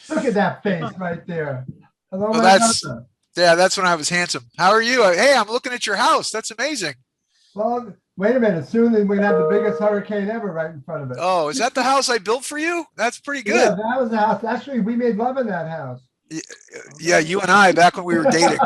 Look at that face right there. Hello, Well, my that's brother. yeah, that's when I was handsome. How are you? Hey, I'm looking at your house. That's amazing. Well, wait a minute. Soon we're going to have the biggest hurricane ever right in front of it. Oh, is that the house I built for you? That's pretty Yeah, good. that was the house. Actually, we made love in that house. Y- Yeah, you and I back when we were dating.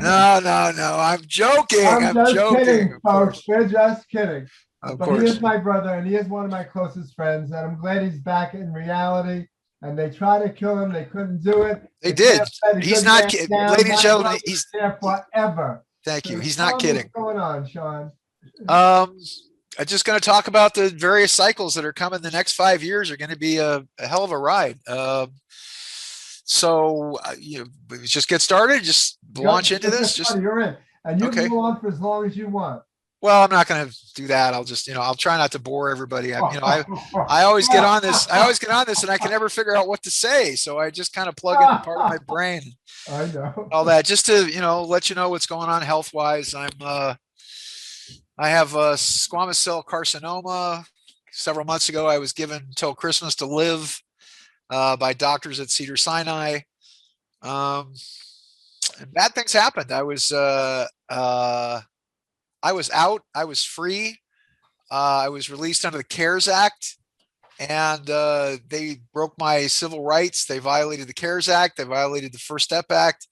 No, no, no. I'm joking. I'm I'm just joking. kidding, Of folks. course. We're just kidding. Of But he is course. my brother, and he is one of my closest friends, and I'm glad he's back in reality. And they tried to kill him, they couldn't do it. They The camp did. said he He's couldn't not back kidding. down. Ladies and My gentlemen, brother is there forever. thank you. So He's tell not him what's kidding. going on, Sean. Um, I'm just going to talk about the various cycles that are coming. The next 5 years are going to be a hell of a ride. Just get started. Just Go, launch into just this. get started. Just You're in, and you can okay. go on for as long as you want. Well, I'm not going to do that. I'll just, I'll try not to bore everybody. I always get on this. I always get on this, and I can never figure out what to say. So I just kind of plug in the part of my brain, I know. all that, just to let you know what's going on health wise. I have squamous cell carcinoma. Several months ago, I was given until Christmas to live by doctors at Cedar Sinai. Um, and bad things happened. I was out. I was free. I was released under the CARES Act, and they broke my civil rights. They violated the CARES Act. They violated the First Step Act,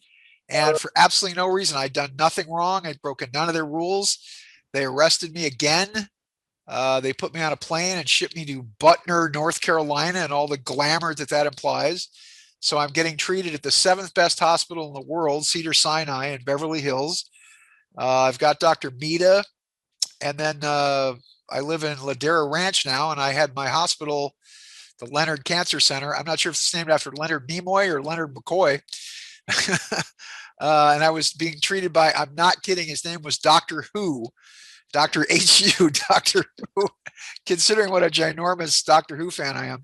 and for absolutely no reason. I'd done nothing wrong. I'd broken none of their rules. They arrested me again. They put me on a plane and shipped me to Butner, North Carolina, and all the glamour that implies. So I'm getting treated at the seventh best hospital in the world, Cedar Sinai in Beverly Hills. I've got Dr. Mita, and then I live in Ladera Ranch now, and I had my hospital, the Leonard Cancer Center. I'm not sure if it's named after Leonard Nimoy or Leonard McCoy. And I was being treated by, I'm not kidding, his name was Dr. Who, Dr. HU, Dr. Who, considering what a ginormous Dr. Who fan I am.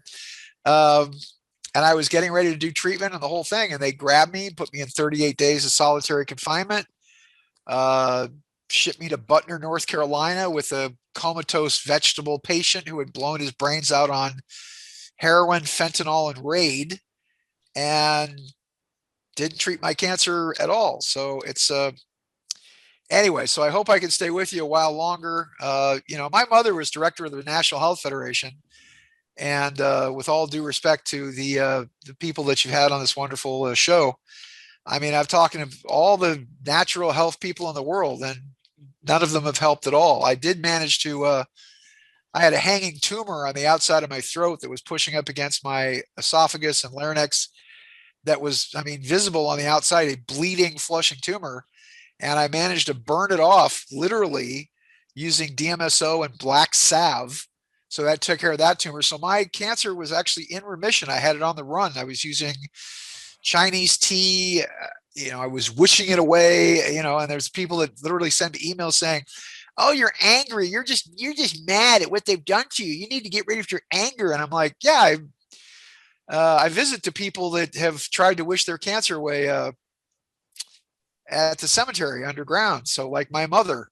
And I was getting ready to do treatment and the whole thing, and they grabbed me, put me in 38 days of solitary confinement, uh, shipped me to Butner, North Carolina with a comatose vegetable patient who had blown his brains out on heroin, fentanyl, and raid, and didn't treat my cancer at all. So it's anyway. So I hope I can stay with you a while longer. My mother was director of the National Health Federation, and with all due respect to the people that you've had on this wonderful show, I mean, I've talked to all the natural health people in the world, and none of them have helped at all. I did manage to. I had a hanging tumor on the outside of my throat that was pushing up against my esophagus and larynx. That was, I mean, visible on the outside, a bleeding, flushing tumor, and I managed to burn it off literally using DMSO and black salve. So that took care of that tumor. So my cancer was actually in remission. I had it on the run. I was using Chinese tea. I was wishing it away, and there's people that literally send me emails saying, "Oh, you're angry. You're just mad at what they've done to you. You need to get rid of your anger." And I'm like, yeah, I visit to people that have tried to wish their cancer away at the cemetery underground. So like my mother,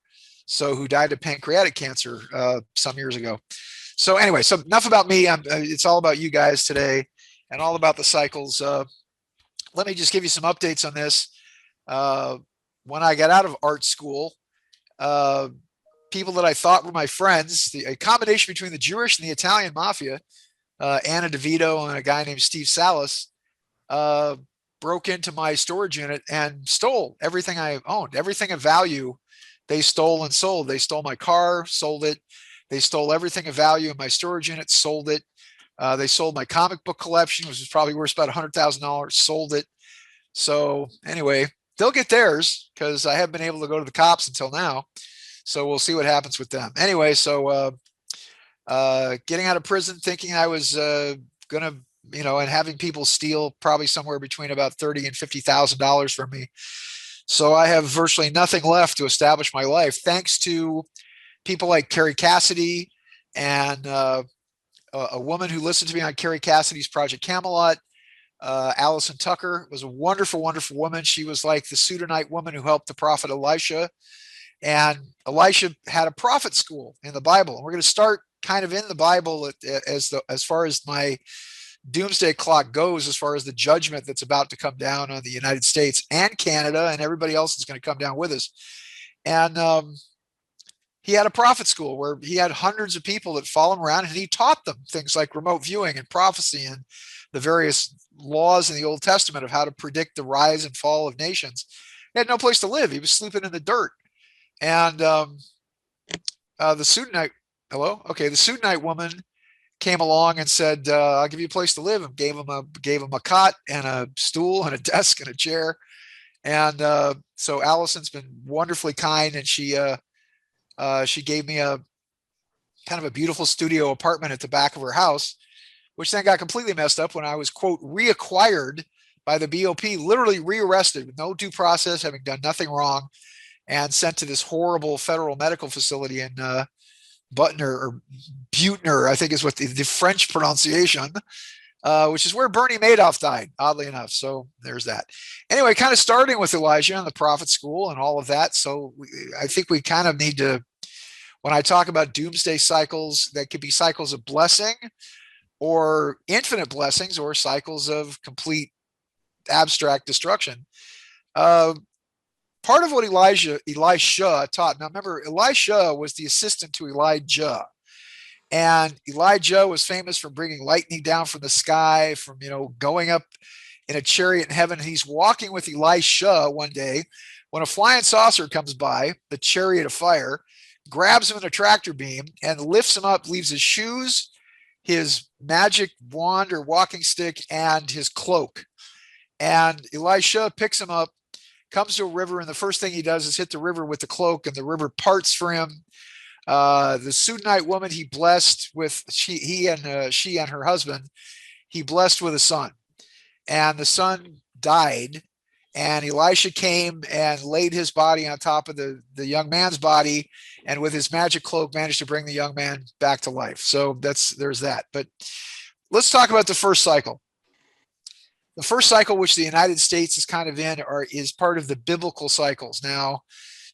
who died of pancreatic cancer some years ago. So anyway, so enough about me. It's all about you guys today, and all about the cycles. Let me just give you some updates on this. When I got out of art school, uh, people that I thought were my friends, a combination between the Jewish and the Italian mafia, Anna DeVito and a guy named Steve Salas, uh, broke into my storage unit and stole everything I owned, everything of value. They stole and sold. They stole my car, sold it. They stole everything of value in my storage unit, sold it. They sold my comic book collection, which was probably worth about $100,000, sold it. So anyway, they'll get theirs because I haven't been able to go to the cops until now. So we'll see what happens with them. Anyway, so getting out of prison, thinking I was going to, and having people steal probably somewhere between about $30,000 and $50,000 from me. So I have virtually nothing left to establish my life, thanks to people like Carrie Cassidy and a woman who listened to me on Carrie Cassidy's Project Camelot. Allison Tucker was a wonderful, wonderful woman. She was like the Sudanite woman who helped the prophet Elisha. And Elisha had a prophet school in the Bible. And we're going to start kind of in the Bible as far as my doomsday clock goes as far as the judgment that's about to come down on the United States and Canada and everybody else that's going to come down with us. And he had a prophet school where he had hundreds of people that follow him around, and he taught them things like remote viewing and prophecy and the various laws in the Old Testament of how to predict the rise and fall of nations. He had no place to live. He was sleeping in the dirt. And the Sudanite, the Sudanite woman came along and said, I'll give you a place to live, and gave him a cot and a stool and a desk and a chair. And so Allison's been wonderfully kind, and she gave me a kind of a beautiful studio apartment at the back of her house, which then got completely messed up when I was, quote, reacquired by the BOP, literally rearrested with no due process, having done nothing wrong, and sent to this horrible federal medical facility in Butner, I think is what the French pronunciation, which is where Bernie Madoff died, oddly enough. So there's that. Anyway, kind of starting with Elijah and the prophet school and all of that. So I think we kind of need to, when I talk about doomsday cycles, that could be cycles of blessing or infinite blessings or cycles of complete abstract destruction. Part of what Elisha taught. Now remember, Elisha was the assistant to Elijah. And Elijah was famous for bringing lightning down from the sky, from, going up in a chariot in heaven. And he's walking with Elisha one day when a flying saucer comes by, the chariot of fire, grabs him in a tractor beam and lifts him up, leaves his shoes, his magic wand or walking stick, and his cloak. And Elisha picks him up, comes to a river, and the first thing he does is hit the river with the cloak, and the river parts for him. The Sudanite woman he blessed with, she and her husband, he blessed with a son, and the son died, and Elisha came and laid his body on top of the young man's body, and with his magic cloak managed to bring the young man back to life. So there's that. But let's talk about the first cycle. The first cycle, which the United States is kind of in, is part of the biblical cycles. Now,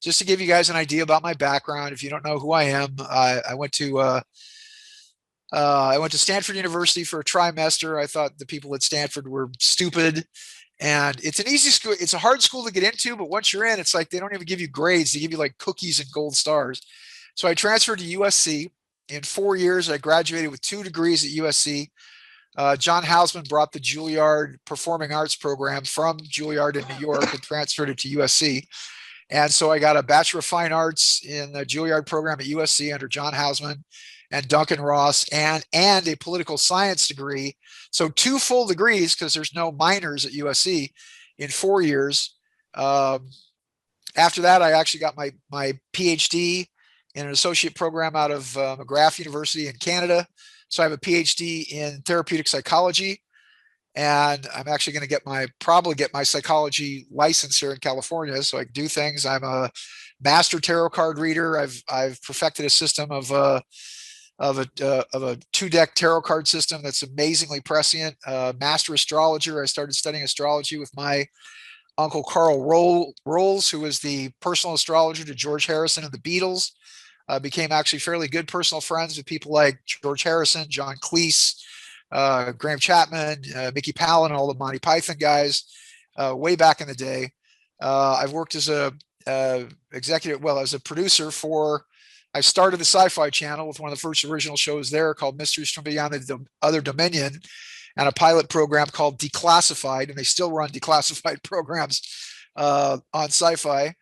just to give you guys an idea about my background, if you don't know who I am, I went to Stanford University for a trimester. I thought the people at Stanford were stupid, and it's an easy school. It's a hard school to get into, but once you're in, it's like they don't even give you grades. They give you like cookies and gold stars. So I transferred to USC. In 4 years, I graduated with 2 degrees at USC. John Hausman brought the Juilliard Performing Arts program from Juilliard in New York and transferred it to USC. And so I got a Bachelor of Fine Arts in the Juilliard program at USC under John Hausman and Duncan Ross, and a political science degree. So 2 full degrees, because there's no minors at USC, in 4 years. After that, I actually got my PhD in an associate program out of McGrath University in Canada. So I have a PhD in therapeutic psychology, and I'm actually going to probably get my psychology license here in California, so I can do things. I'm a master tarot card reader. I've perfected a system of a 2-deck tarot card system that's amazingly prescient. Master astrologer. I started studying astrology with my uncle Carl Rolls, who was the personal astrologer to George Harrison and the Beatles. Became actually fairly good personal friends with people like George Harrison, John Cleese, Graham Chapman, Mickey Palin, all the Monty Python guys, way back in the day. I've worked as a producer for, I started the Sci-Fi Channel with one of the first original shows there called Mysteries from Beyond the Other Dominion, and a pilot program called Declassified, and they still run declassified programs on Sci-Fi.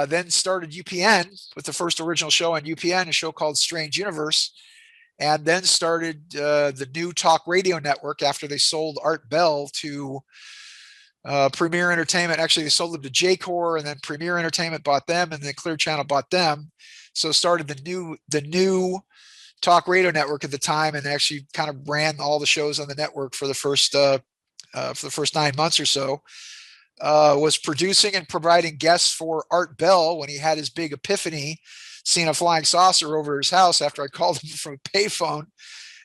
Then started UPN with the first original show on UPN, a show called Strange Universe, and then started the new talk radio network after they sold Art Bell to Premier Entertainment. Actually, they sold them to Jaguar, and then Premier Entertainment bought them, and then Clear Channel bought them. So started the new talk radio network at the time, and actually kind of ran all the shows on the network for the first 9 months or so. Was producing and providing guests for Art Bell when he had his big epiphany, seeing a flying saucer over his house after I called him from a payphone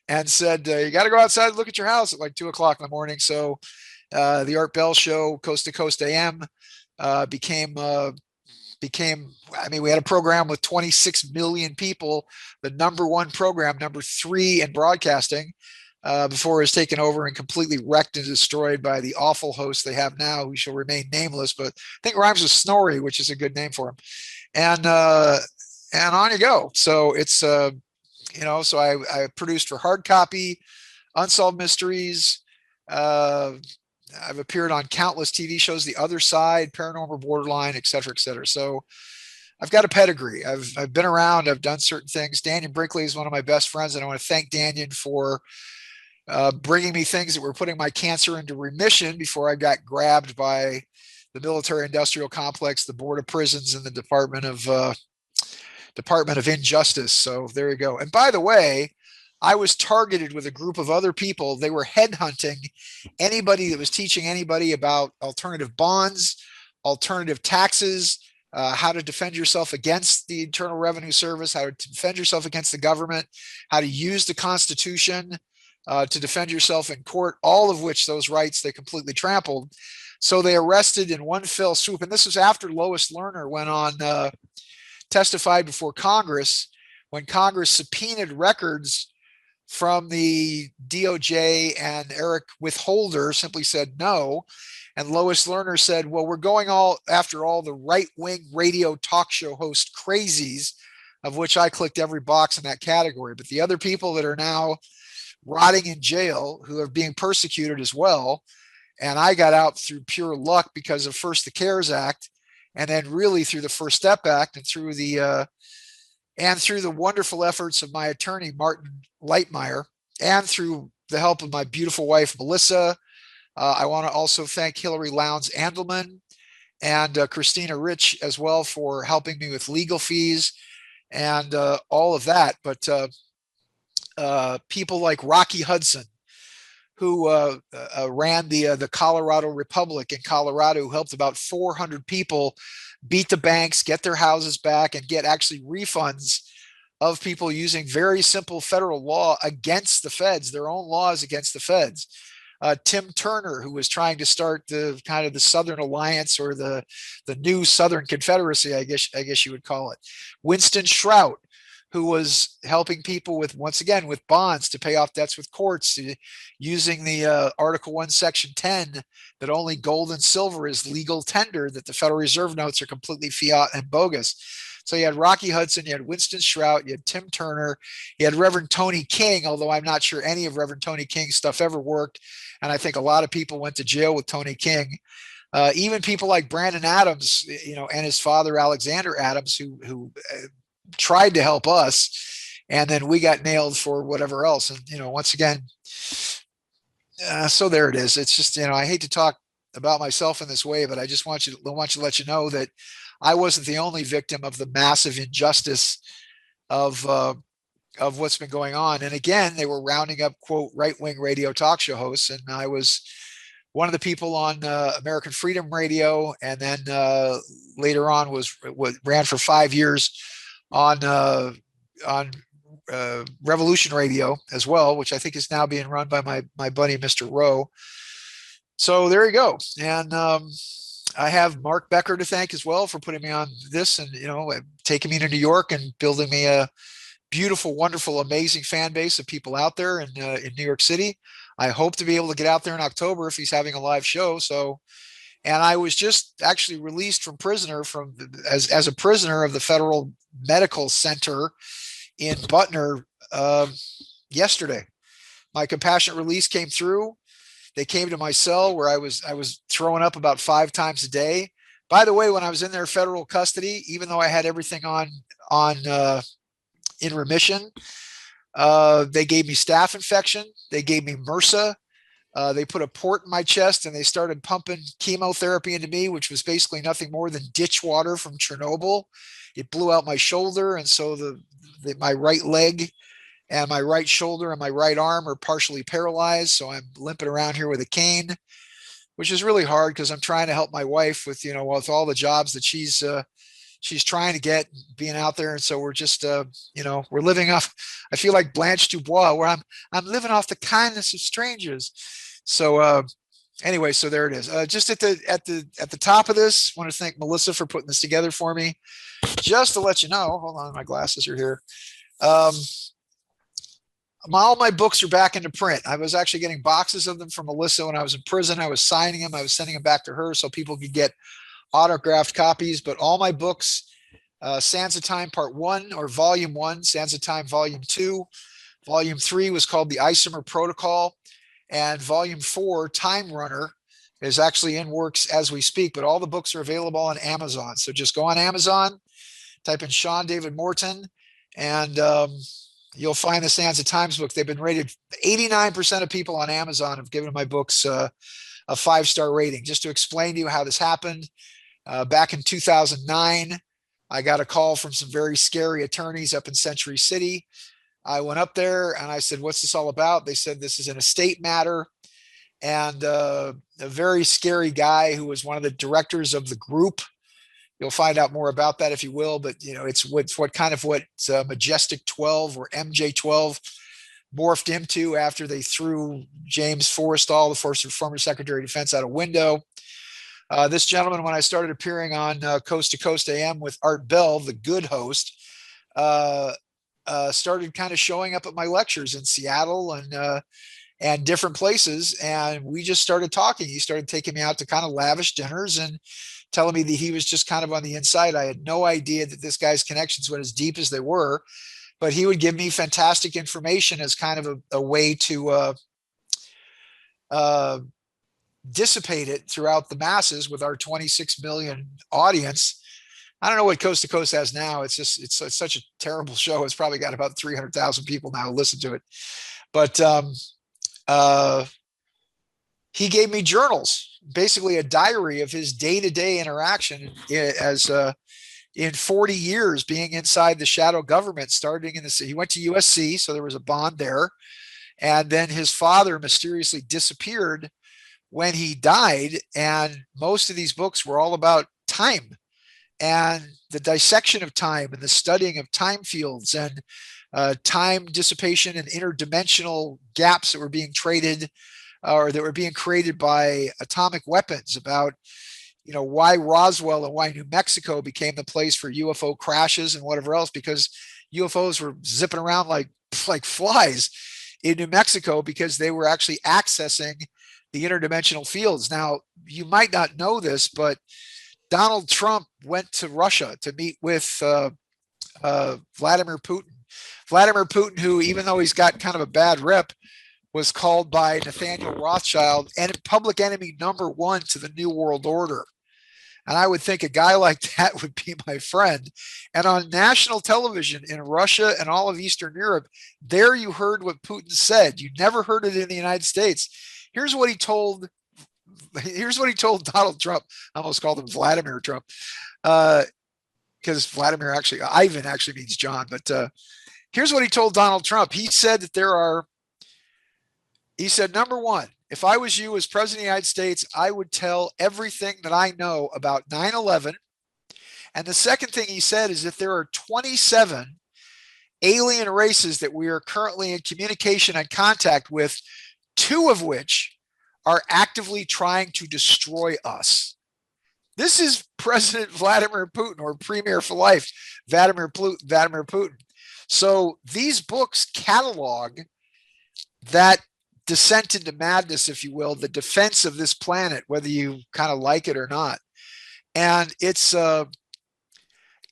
and said, you got to go outside and look at your house at like 2 o'clock in the morning. So the Art Bell show, Coast to Coast AM, became, we had a program with 26 million people, the #1 program, #3 in broadcasting. before it was taken over and completely wrecked and destroyed by the awful host they have now, who shall remain nameless, but I think rhymes with Snorri, which is a good name for him. And on you go. So it's so I produced for hard copy, Unsolved Mysteries. I've appeared on countless TV shows, The Other Side, Paranormal Borderline, et cetera, et cetera. So I've got a pedigree. I've been around. I've done certain things. Daniel Brinkley is one of my best friends, and I want to thank Daniel for bringing me things that were putting my cancer into remission before I got grabbed by the military-industrial complex, the Board of Prisons, and the Department of Injustice. So there you go. And by the way, I was targeted with a group of other people. They were headhunting anybody that was teaching anybody about alternative bonds, alternative taxes, how to defend yourself against the Internal Revenue Service, how to defend yourself against the government, how to use the Constitution to defend yourself in court, all of which those rights they completely trampled. So they arrested in one fell swoop. And this was after Lois Lerner went on, testified before Congress, when Congress subpoenaed records from the DOJ, and Eric Withholder simply said no. And Lois Lerner said, well, we're going after all the right-wing radio talk show host crazies, of which I clicked every box in that category. But the other people that are now rotting in jail, who are being persecuted as well, and I got out through pure luck because of first the CARES Act, and then really through the First Step Act, and through the wonderful efforts of my attorney, Martin Lightmeyer, and through the help of my beautiful wife, Melissa. I want to also thank Hillary Lowndes Andelman and Christina Rich as well for helping me with legal fees and all of that. But people like Rocky Hudson, who ran the Colorado Republic in Colorado, who helped about 400 people beat the banks, get their houses back, and get actually refunds of people using very simple federal law against the feds, their own laws against the feds. Tim Turner, who was trying to start the kind of the Southern Alliance, or the new Southern Confederacy, I guess you would call it. Winston Shrout, who was helping people with, once again, with bonds to pay off debts with courts, using the Article 1, Section 10, that only gold and silver is legal tender, that the Federal Reserve notes are completely fiat and bogus. So you had Rocky Hudson, you had Winston Shrout, you had Tim Turner, you had Reverend Tony King, although I'm not sure any of Reverend Tony King's stuff ever worked. And I think a lot of people went to jail with Tony King. Even people like Brandon Adams, and his father, Alexander Adams, who tried to help us, and then we got nailed for whatever else. And once again, so there it is. It's just, I hate to talk about myself in this way, but I just want to let you know that I wasn't the only victim of the massive injustice of what's been going on. And again, they were rounding up, quote, right-wing radio talk show hosts, and I was one of the people on American Freedom Radio, and then later on ran for 5 years on Revolution Radio as well, which I think is now being run by my buddy Mr. Rowe. So there you go. And I have Mark Becker to thank as well for putting me on this, and taking me to New York and building me a beautiful, wonderful, amazing fan base of people out there in New York City. I hope to be able to get out there in October if he's having a live show. So, and I was just actually released from prisoner as a prisoner of the Federal Medical Center in Butner yesterday. My compassionate release came through. They came to my cell where I was throwing up about 5 times a day. By the way, when I was in their federal custody, even though I had everything on in remission, they gave me staph infection. They gave me MRSA. They put a port in my chest, and they started pumping chemotherapy into me, which was basically nothing more than ditch water from Chernobyl. It blew out my shoulder, and so my right leg and my right shoulder and my right arm are partially paralyzed. So I'm limping around here with a cane, which is really hard because I'm trying to help my wife with all the jobs that she's trying to get, being out there. And so we're just, we're living off, I feel like Blanche Dubois, where I'm living off the kindness of strangers. So anyway, so there it is. Just at the top of this, I want to thank Melissa for putting this together for me. Just to let you know, hold on, my glasses are here. all my books are back into print. I was actually getting boxes of them from Melissa when I was in prison. I was signing them. I was sending them back to her so people could get autographed copies. But all my books, Sands of Time Part 1 or Volume 1, Sands of Time Volume 2, Volume 3 was called the Isomer Protocol, and Volume 4, Time Runner, is actually in works as we speak. But all the books are available on Amazon. So just go on Amazon, type in Sean David Morton, and you'll find the Sands of Times book. They've been rated, 89% of people on Amazon have given my books a 5-star rating. Just to explain to you how this happened, back in 2009, I got a call from some very scary attorneys up in Century City. I went up there and I said, what's this all about? They said, this is an estate matter. And a very scary guy who was one of the directors of the group. You'll find out more about that if you will, but you know, it's what Majestic 12 or MJ12 morphed into after they threw James Forrestal, the former Secretary of Defense, out a window. This gentleman, when I started appearing on Coast to Coast AM with Art Bell, the good host, started kind of showing up at my lectures in Seattle and different places. And we just started talking. He started taking me out to kind of lavish dinners and telling me that he was just kind of on the inside. I had no idea that this guy's connections went as deep as they were, but he would give me fantastic information as kind of a way to dissipate it throughout the masses with our 26 million audience. I don't know what Coast to Coast has now. It's such a terrible show. It's probably got about 300,000 people now listen to it. But he gave me journals, basically a diary of his day-to-day interaction as in 40 years being inside the shadow government, starting in he went to USC, so there was a bond there. And then his father mysteriously disappeared when he died. And most of these books were all about time and the dissection of time and the studying of time fields and time dissipation and interdimensional gaps that were being traded or that were being created by atomic weapons, about, you know, why Roswell and why New Mexico became the place for UFO crashes and whatever else, because UFOs were zipping around like flies in New Mexico because they were actually accessing the interdimensional fields. Now, you might not know this, but Donald Trump went to Russia to meet with Vladimir Putin. Vladimir Putin, who, even though he's got kind of a bad rep, was called by Nathaniel Rothschild and public enemy #1 to the New World Order. And I would think a guy like that would be my friend. And on national television in Russia and all of Eastern Europe, there you heard what Putin said. You never heard it in the United States. Here's what he told Donald Trump. I almost called him Vladimir Trump. Because Vladimir Ivan actually means John. But here's what he told Donald Trump. He said that he said, #1, if I was you as president of the United States, I would tell everything that I know about 9/11. And the second thing he said is that there are 27 alien races that we are currently in communication and contact with, 2 of which are actively trying to destroy us. This is President Vladimir Putin, or Premier for Life, Vladimir Putin. So these books catalog that descent into madness, if you will, the defense of this planet, whether you kind of like it or not. And it's a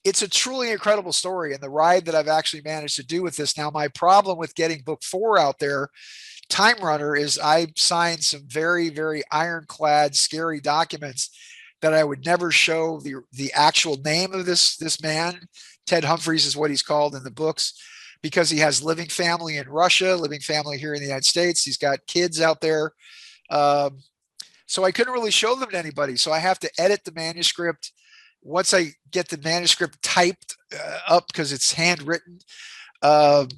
truly incredible story, and the ride that I've actually managed to do with this. Now, my problem with getting book 4 out there, Time Runner, is I signed some very, very ironclad, scary documents that I would never show the actual name of this man. Ted Humphreys is what he's called in the books, because he has living family in Russia, living family here in the United States. He's got kids out there. So I couldn't really show them to anybody. So I have to edit the manuscript. Once I get the manuscript typed up, because it's handwritten, and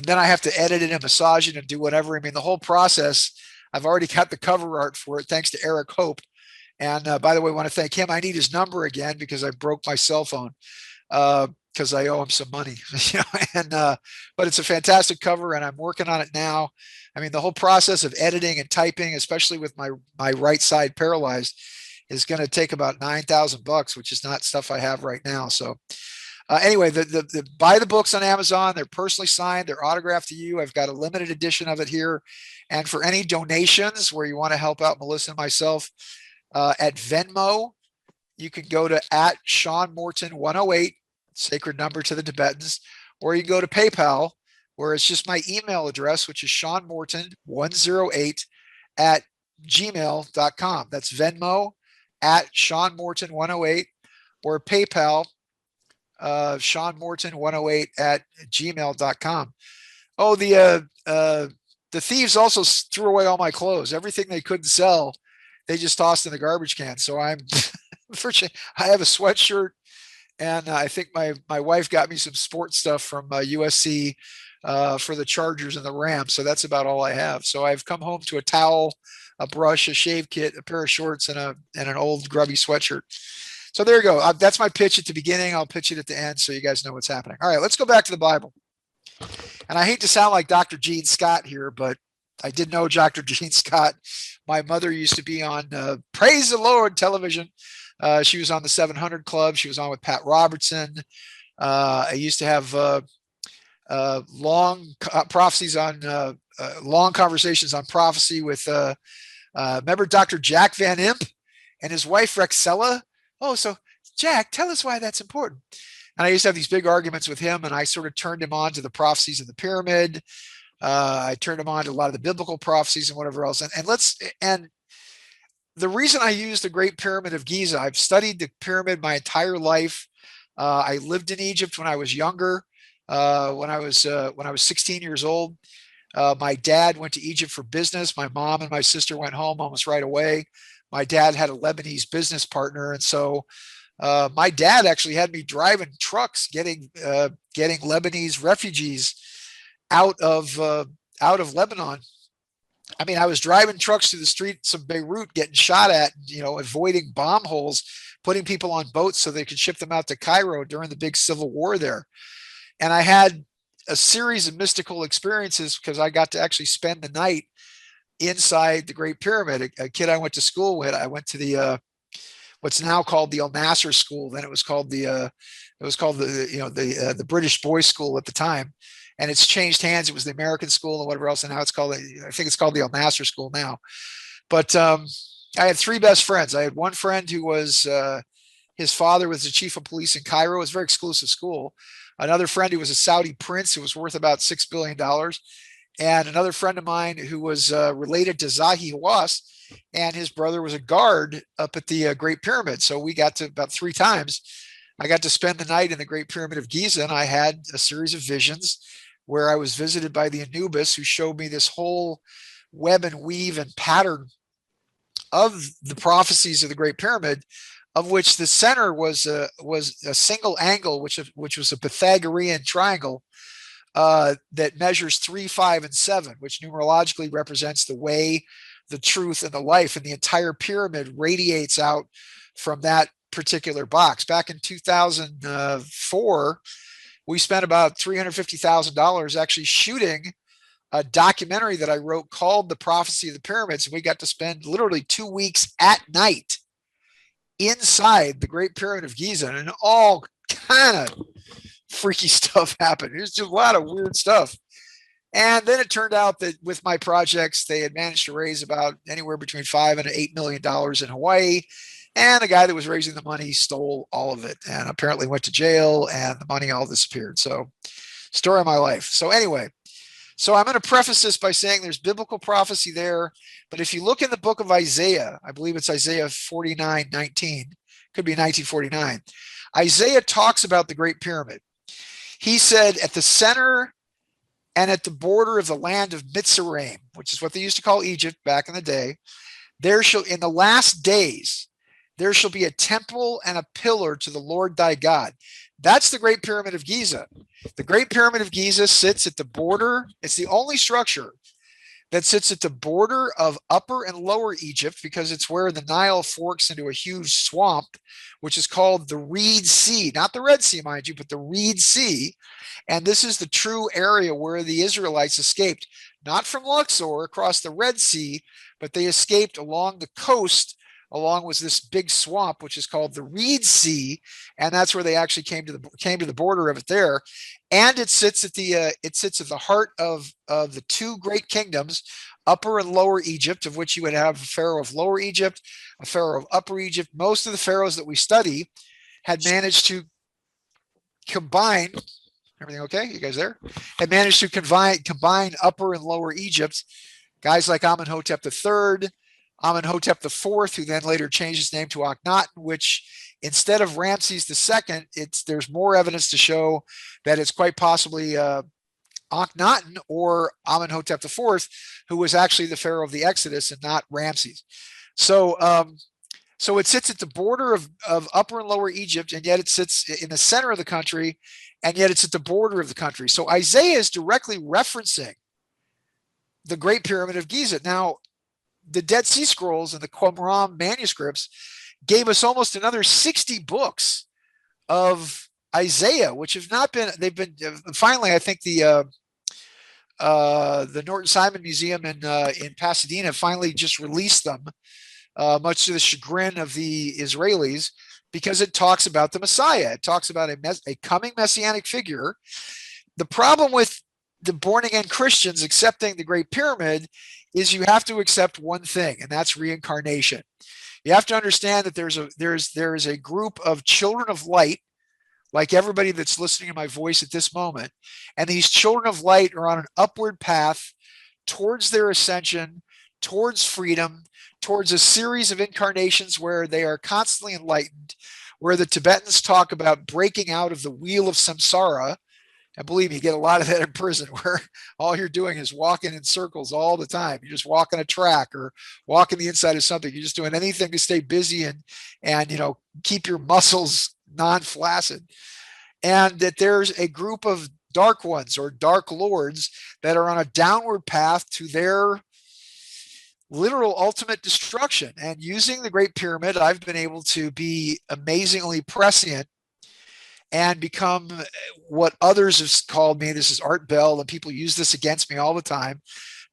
then I have to edit it and massage it and do whatever. I mean, the whole process, I've already got the cover art for it, thanks to Eric Hope. And by the way, I want to thank him. I need his number again because I broke my cell phone. Because I owe him some money, you know, but it's a fantastic cover, and I'm working on it now. I mean, the whole process of editing and typing, especially with my right side paralyzed, is going to take about $9,000, which is not stuff I have right now. So Anyway, buy the books on Amazon. They're personally signed. They're autographed to you. I've got a limited edition of it here. And for any donations where you want to help out Melissa and myself, at Venmo, you can go to at Sean Morton 108, sacred number to the Tibetans, or you can go to PayPal, where it's just my email address, which is Sean Morton 108 at gmail.com. That's Venmo at Sean Morton 108, or PayPal, Sean Morton 108 at gmail.com. Oh, the thieves also threw away all my clothes. Everything they couldn't sell, they just tossed in the garbage can. So I have a sweatshirt, and I think my wife got me some sports stuff from USC for the Chargers and the Rams. So that's about all I have. So I've come home to a towel, a brush, a shave kit, a pair of shorts, and an old grubby sweatshirt. So there you go. That's my pitch at the beginning. I'll pitch it at the end so you guys know what's happening. All right, let's go back to the Bible. And I hate to sound like Dr. Gene Scott here, but I did know Dr. Gene Scott. My mother used to be on Praise the Lord television. She was on the 700 Club. She was on with Pat Robertson. I used to have long prophecies on long conversations on prophecy with remember Dr. Jack Van Imp and his wife Rexella. Oh, so Jack, tell us why that's important. And I used to have these big arguments with him, and I sort of turned him on to the prophecies of the pyramid. I turned him on to a lot of the biblical prophecies and whatever else. And the reason I use the Great Pyramid of Giza, I've studied the pyramid my entire life. I lived in Egypt when I was younger. When I was 16 years old, my dad went to Egypt for business. My mom and my sister went home almost right away. My dad had a Lebanese business partner, and so my dad actually had me driving trucks, getting Lebanese refugees out of Lebanon. I mean, I was driving trucks through the streets of Beirut, getting shot at, avoiding bomb holes, putting people on boats so they could ship them out to Cairo during the big civil war there. And I had a series of mystical experiences because I got to actually spend the night inside the Great Pyramid. A kid I went to school with, I went to the what's now called the Al Nasser School. Then it was called the British Boys School at the time, and it's changed hands. It was the American School and whatever else, and now I think it's called the Al Nasser School now. But I had three best friends. I had one friend who was his father was the chief of police in Cairo. It was a very exclusive school. Another friend who was a Saudi prince who was worth about $6 billion. And another friend of mine who was related to Zahi Hawass, and his brother was a guard up at the Great Pyramid. So we got to about 3 times. I got to spend the night in the Great Pyramid of Giza, and I had a series of visions where I was visited by the Anubis, who showed me this whole web and weave and pattern of the prophecies of the Great Pyramid, of which the center was a single angle, which was a Pythagorean triangle that measures 3, 5, and 7, which numerologically represents the way, the truth, and the life. And the entire pyramid radiates out from that particular box. Back in 2004, we spent about $350,000 actually shooting a documentary that I wrote called The Prophecy of the Pyramids. And we got to spend literally 2 weeks at night inside the Great Pyramid of Giza, and all kind of freaky stuff happened. It was just a lot of weird stuff. And then it turned out that with my projects, they had managed to raise about anywhere between $5 and $8 million in Hawaii. And the guy that was raising the money stole all of it and apparently went to jail, and the money all disappeared. So, story of my life. So anyway, so I'm going to preface this by saying there's biblical prophecy there. But if you look in the book of Isaiah, I believe it's Isaiah 49:19, could be 1949. Isaiah talks about the Great Pyramid. He said at the center and at the border of the land of Mitzrayim, which is what they used to call Egypt back in the day, in the last days, there shall be a temple and a pillar to the Lord thy God. That's the Great Pyramid of Giza. The Great Pyramid of Giza sits at the border. It's the only structure that sits at the border of Upper and Lower Egypt, because it's where the Nile forks into a huge swamp, which is called the Reed Sea, not the Red Sea, mind you, but the Reed Sea. And this is the true area where the Israelites escaped, not from Luxor across the Red Sea, but they escaped along the coast along with this big swamp, which is called the Reed Sea, and that's where they actually came to the border of it there. And it sits at the heart of the two great kingdoms, Upper and Lower Egypt, of which you would have a pharaoh of Lower Egypt, a pharaoh of Upper Egypt. Most of the pharaohs that we study had managed to combine. Everything okay? You guys there? Had managed to combine Upper and Lower Egypt. Guys like Amenhotep III, Amenhotep IV, who then later changed his name to Akhenaten, which instead of Ramses II, there's more evidence to show that it's quite possibly Akhenaten or Amenhotep IV, who was actually the pharaoh of the Exodus and not Ramses. So it sits at the border of Upper and Lower Egypt, and yet it sits in the center of the country, and yet it's at the border of the country. So Isaiah is directly referencing the Great Pyramid of Giza. Now, the Dead Sea Scrolls and the Qumran manuscripts gave us almost another 60 books of Isaiah, which have not been, they've been, finally, I think the Norton Simon Museum in Pasadena finally just released them, much to the chagrin of the Israelis, because it talks about the Messiah. It talks about a coming messianic figure. The problem with the born-again Christians accepting the Great Pyramid is you have to accept one thing, and that's reincarnation. You have to understand that there is a group of children of light, like everybody that's listening to my voice at this moment, and these children of light are on an upward path towards their ascension, towards freedom, towards a series of incarnations where they are constantly enlightened, where the Tibetans talk about breaking out of the wheel of samsara. And believe me, you get a lot of that in prison, where all you're doing is walking in circles all the time. You're just walking a track or walking the inside of something. You're just doing anything to stay busy and keep your muscles non-flaccid. And that there's a group of dark ones or dark lords that are on a downward path to their literal ultimate destruction. And using the Great Pyramid, I've been able to be amazingly prescient and become what others have called me. This is Art Bell, and people use this against me all the time.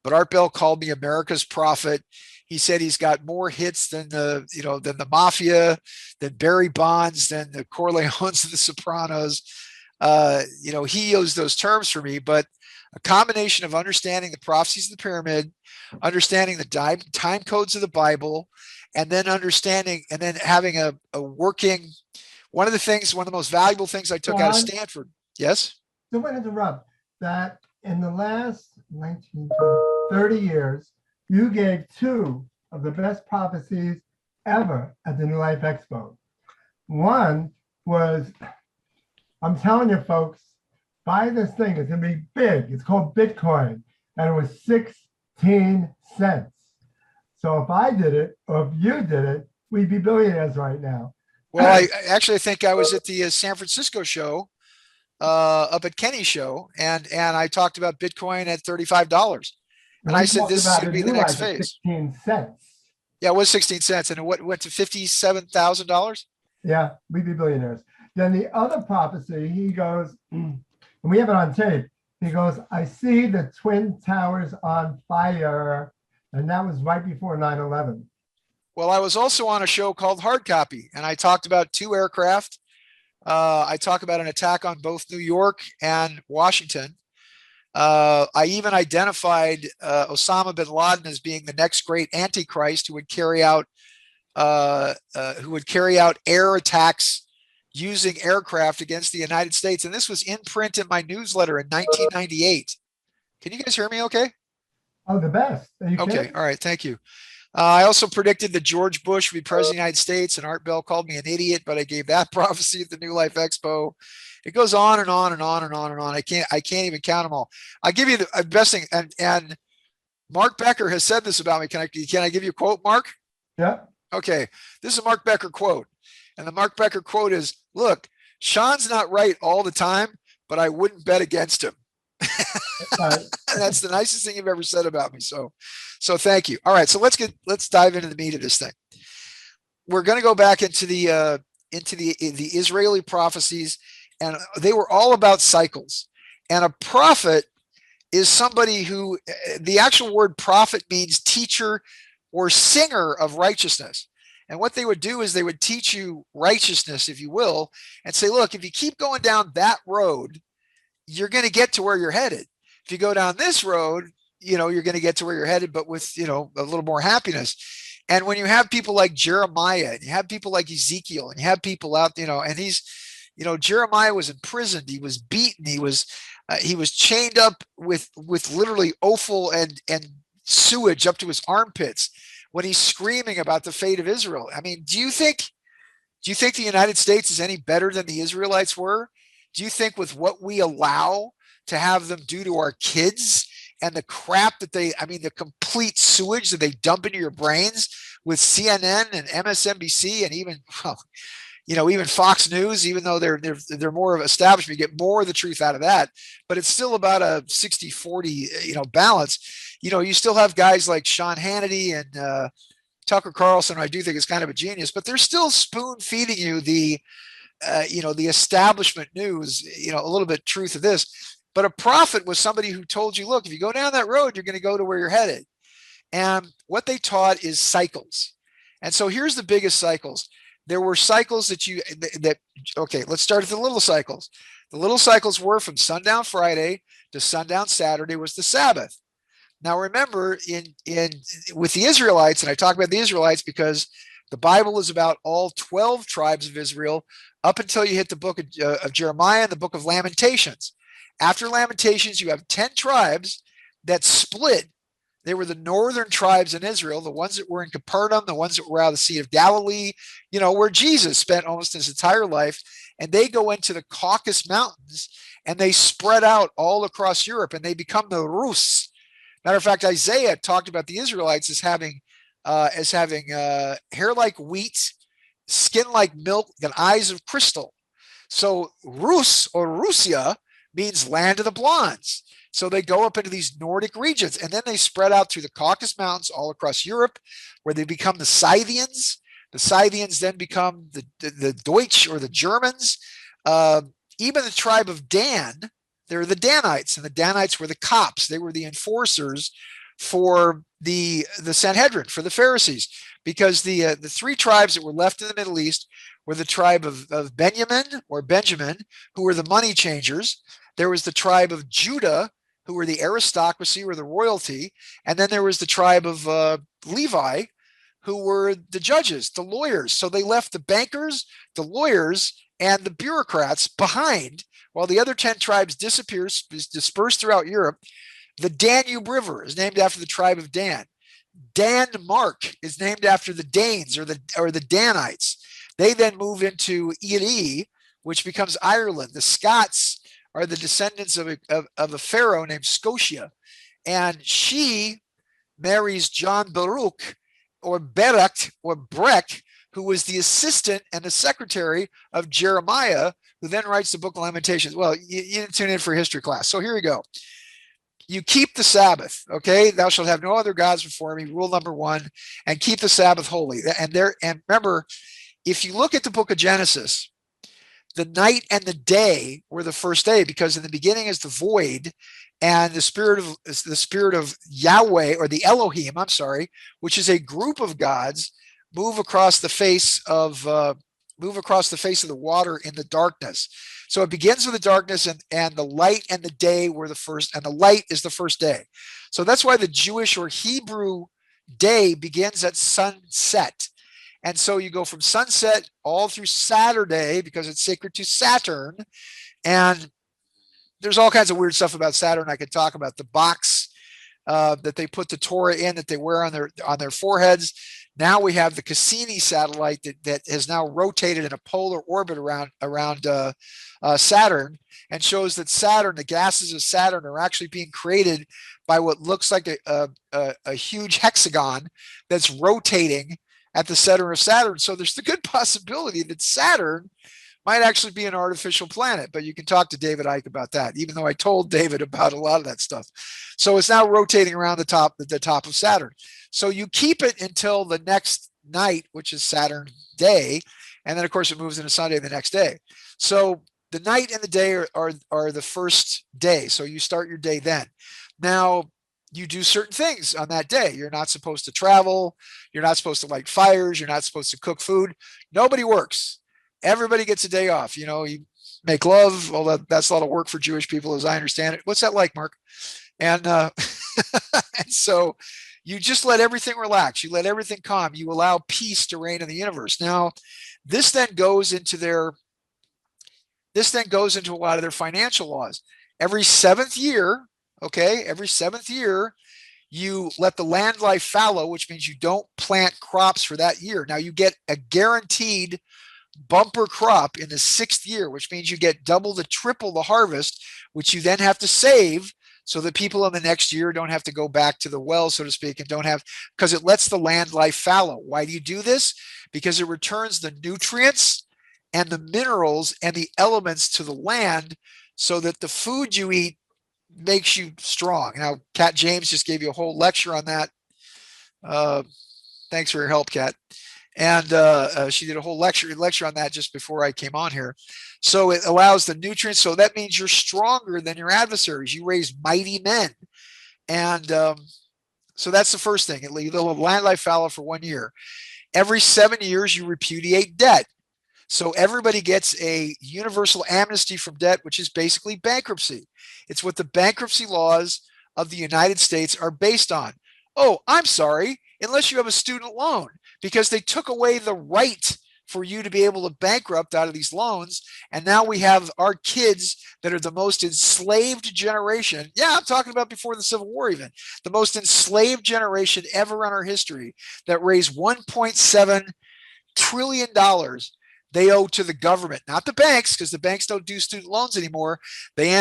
But Art Bell called me America's prophet. He said he's got more hits than the mafia, than Barry Bonds, than the Corleones and the Sopranos. He used those terms for me, but a combination of understanding the prophecies of the pyramid, understanding the time codes of the Bible, and then having a working. One of the most valuable things I took out of Stanford. Yes? So I'm going to interrupt that in the last 30 years, you gave two of the best prophecies ever at the New Life Expo. One was, I'm telling you folks, buy this thing. It's going to be big. It's called Bitcoin. And it was 16 cents. So if I did it, or if you did it, we'd be billionaires right now. Well, I think I was at the San Francisco show, up at Kenny's show, and I talked about Bitcoin at $35, and I said this is going to be the next phase. 16 cents. Yeah, it was 16 cents, and it went to $57,000. Yeah, we'd be billionaires. Then the other prophecy, he goes, and we have it on tape. He goes, I see the Twin Towers on fire, and that was right before 9/11. Well, I was also on a show called Hard Copy, and I talked about two aircraft. I talk about an attack on both New York and Washington. I even identified Osama bin Laden as being the next great Antichrist who would carry out air attacks using aircraft against the United States. And this was in print in my newsletter in 1998. Can you guys hear me okay? Oh, the best. Okay. All right. Thank you. I also predicted that George Bush would be president of the United States, and Art Bell called me an idiot, but I gave that prophecy at the New Life Expo. It goes on and on and on and on and on. I can't even count them all. I give you the best thing, and Mark Becker has said this about me. Can I give you a quote, Mark? Yeah. Okay. This is a Mark Becker quote, and the Mark Becker quote is, "Look, Sean's not right all the time, but I wouldn't bet against him." That's the nicest thing you've ever said about me. So thank you. All right. So let's dive into the meat of this thing. We're going to go back into the Israeli prophecies, and they were all about cycles. And a prophet is somebody who, the actual word prophet means teacher or singer of righteousness. And what they would do is they would teach you righteousness, if you will, and say, look, if you keep going down that road, you're going to get to where you're headed. If you go down this road, you're going to get to where you're headed, but with, a little more happiness. And when you have people like Jeremiah, and you have people like Ezekiel, and you have people out, and he's, Jeremiah was imprisoned, he was beaten, he was chained up with literally offal and sewage up to his armpits when he's screaming about the fate of Israel. I mean, do you think the United States is any better than the Israelites were? Do you think with what we allow to have them do to our kids and the crap that the complete sewage that they dump into your brains with CNN and MSNBC and even, even Fox News, even though they're more of an establishment, you get more of the truth out of that, but it's still about a 60-40, balance. You still have guys like Sean Hannity and Tucker Carlson, who I do think is kind of a genius, but they're still spoon feeding you the establishment news, a little bit truth of this. But a prophet was somebody who told you, look, if you go down that road, you're going to go to where you're headed. And what they taught is cycles. And so here's the biggest cycles. There were cycles okay, let's start at the little cycles. The little cycles were from sundown Friday to sundown Saturday was the Sabbath. Now remember, with the Israelites, and I talk about the Israelites because the Bible is about all 12 tribes of Israel up until you hit the book of Jeremiah and the book of Lamentations. After Lamentations, you have 10 tribes that split. They were the northern tribes in Israel, the ones that were in Capernaum, the ones that were out of the Sea of Galilee, where Jesus spent almost his entire life. And they go into the Caucasus Mountains and they spread out all across Europe and they become the Rus. Matter of fact, Isaiah talked about the Israelites as having hair like wheat, skin like milk, and eyes of crystal. So Rus or Russia means land of the blondes. So they go up into these Nordic regions and then they spread out through the Caucasus Mountains all across Europe, where they become the Scythians. The Scythians then become the Deutsch or the Germans. Even the tribe of Dan, they're the Danites, and the Danites were the Copts. They were the enforcers for the Sanhedrin, for the Pharisees, because the three tribes that were left in the Middle East were the tribe of Benjamin, who were the money changers. There was the tribe of Judah, who were the aristocracy or the royalty. And then there was the tribe of Levi, who were the judges, the lawyers. So they left the bankers, the lawyers, and the bureaucrats behind, while the other 10 tribes dispersed throughout Europe. The Danube River is named after the tribe of Dan. Denmark is named after the Danes or the Danites. They then move into Erie, which becomes Ireland. The Scots are the descendants of a pharaoh named Scotia, and she marries John Baruch or Berak or Breck, who was the assistant and the secretary of Jeremiah, who then writes the book of Lamentations. Well, you didn't tune in for history class, so here we go. You keep the Sabbath, okay? Thou shalt have no other gods before me, rule number 1, and keep the Sabbath holy. And remember, if you look at the book of Genesis, the night and the day were the first day, because in the beginning is the void, and the spirit of Yahweh, or the Elohim, which is a group of gods, move across the face of the water in the darkness. So it begins with the darkness, and the light and the day were the first, and the light is the first day. So that's why the Jewish or Hebrew day begins at sunset. And so you go from sunset all through Saturday, because it's sacred to Saturn. And there's all kinds of weird stuff about Saturn. I could talk about the box that they put the Torah in, that they wear on their foreheads. Now we have the Cassini satellite that has now rotated in a polar orbit around Saturn, and shows that Saturn, the gases of Saturn, are actually being created by what looks like a huge hexagon that's rotating at the center of Saturn. So there's the good possibility that Saturn might actually be an artificial planet, but you can talk to David Icke about that, even though I told David about a lot of that stuff. So it's now rotating around the top of Saturn. So you keep it until the next night, which is Saturn day. And then of course it moves into Sunday the next day. So the night and the day are the first day. So you start your day then. Now, you do certain things on that day. You're not supposed to travel. You're not supposed to light fires. You're not supposed to cook food. Nobody works. Everybody gets a day off. You know, you make love. Well, that's a lot of work for Jewish people, as I understand it. What's that like, Mark? And, and so you just let everything relax. You let everything calm. You allow peace to reign in the universe. Now, this then goes into a lot of their financial laws. Every seventh year, okay, every seventh year, you let the land lie fallow, which means you don't plant crops for that year. Now you get a guaranteed bumper crop in the sixth year, which means you get double to triple the harvest, which you then have to save so that people in the next year don't have to go back to the well, so to speak, and don't have, because it lets the land lie fallow. Why do you do this? Because it returns the nutrients and the minerals and the elements to the land so that the food you eat makes you strong. Now, Kat James just gave you a whole lecture on that. Thanks for your help, Kat. And she did a whole lecture on that just before I came on here. So it allows the nutrients. So that means you're stronger than your adversaries. You raise mighty men. And so that's the first thing. It'll land lie fallow for 1 year. Every 7 years, you repudiate debt. So everybody gets a universal amnesty from debt, which is basically bankruptcy. It's what the bankruptcy laws of the United States are based on. Oh, I'm sorry, unless you have a student loan, because they took away the right for you to be able to bankrupt out of these loans. And now we have our kids that are the most enslaved generation. Yeah, I'm talking about before the Civil War even. The most enslaved generation ever in our history that raised $1.7 trillion they owe to the government, not the banks, because the banks don't do student loans anymore. They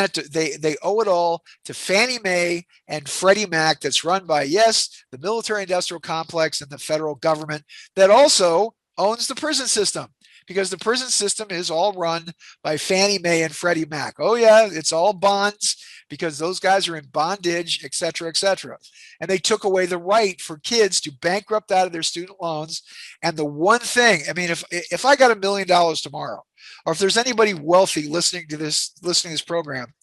owe it all to Fannie Mae and Freddie Mac, that's run by, yes, the military-industrial complex and the federal government that also owns the prison system, because the prison system is all run by Fannie Mae and Freddie Mac. Oh yeah, it's all bonds, because those guys are in bondage, et cetera, et cetera. And they took away the right for kids to bankrupt out of their student loans. And the one thing, I mean, if I got $1 million tomorrow, or if there's anybody wealthy listening to this program,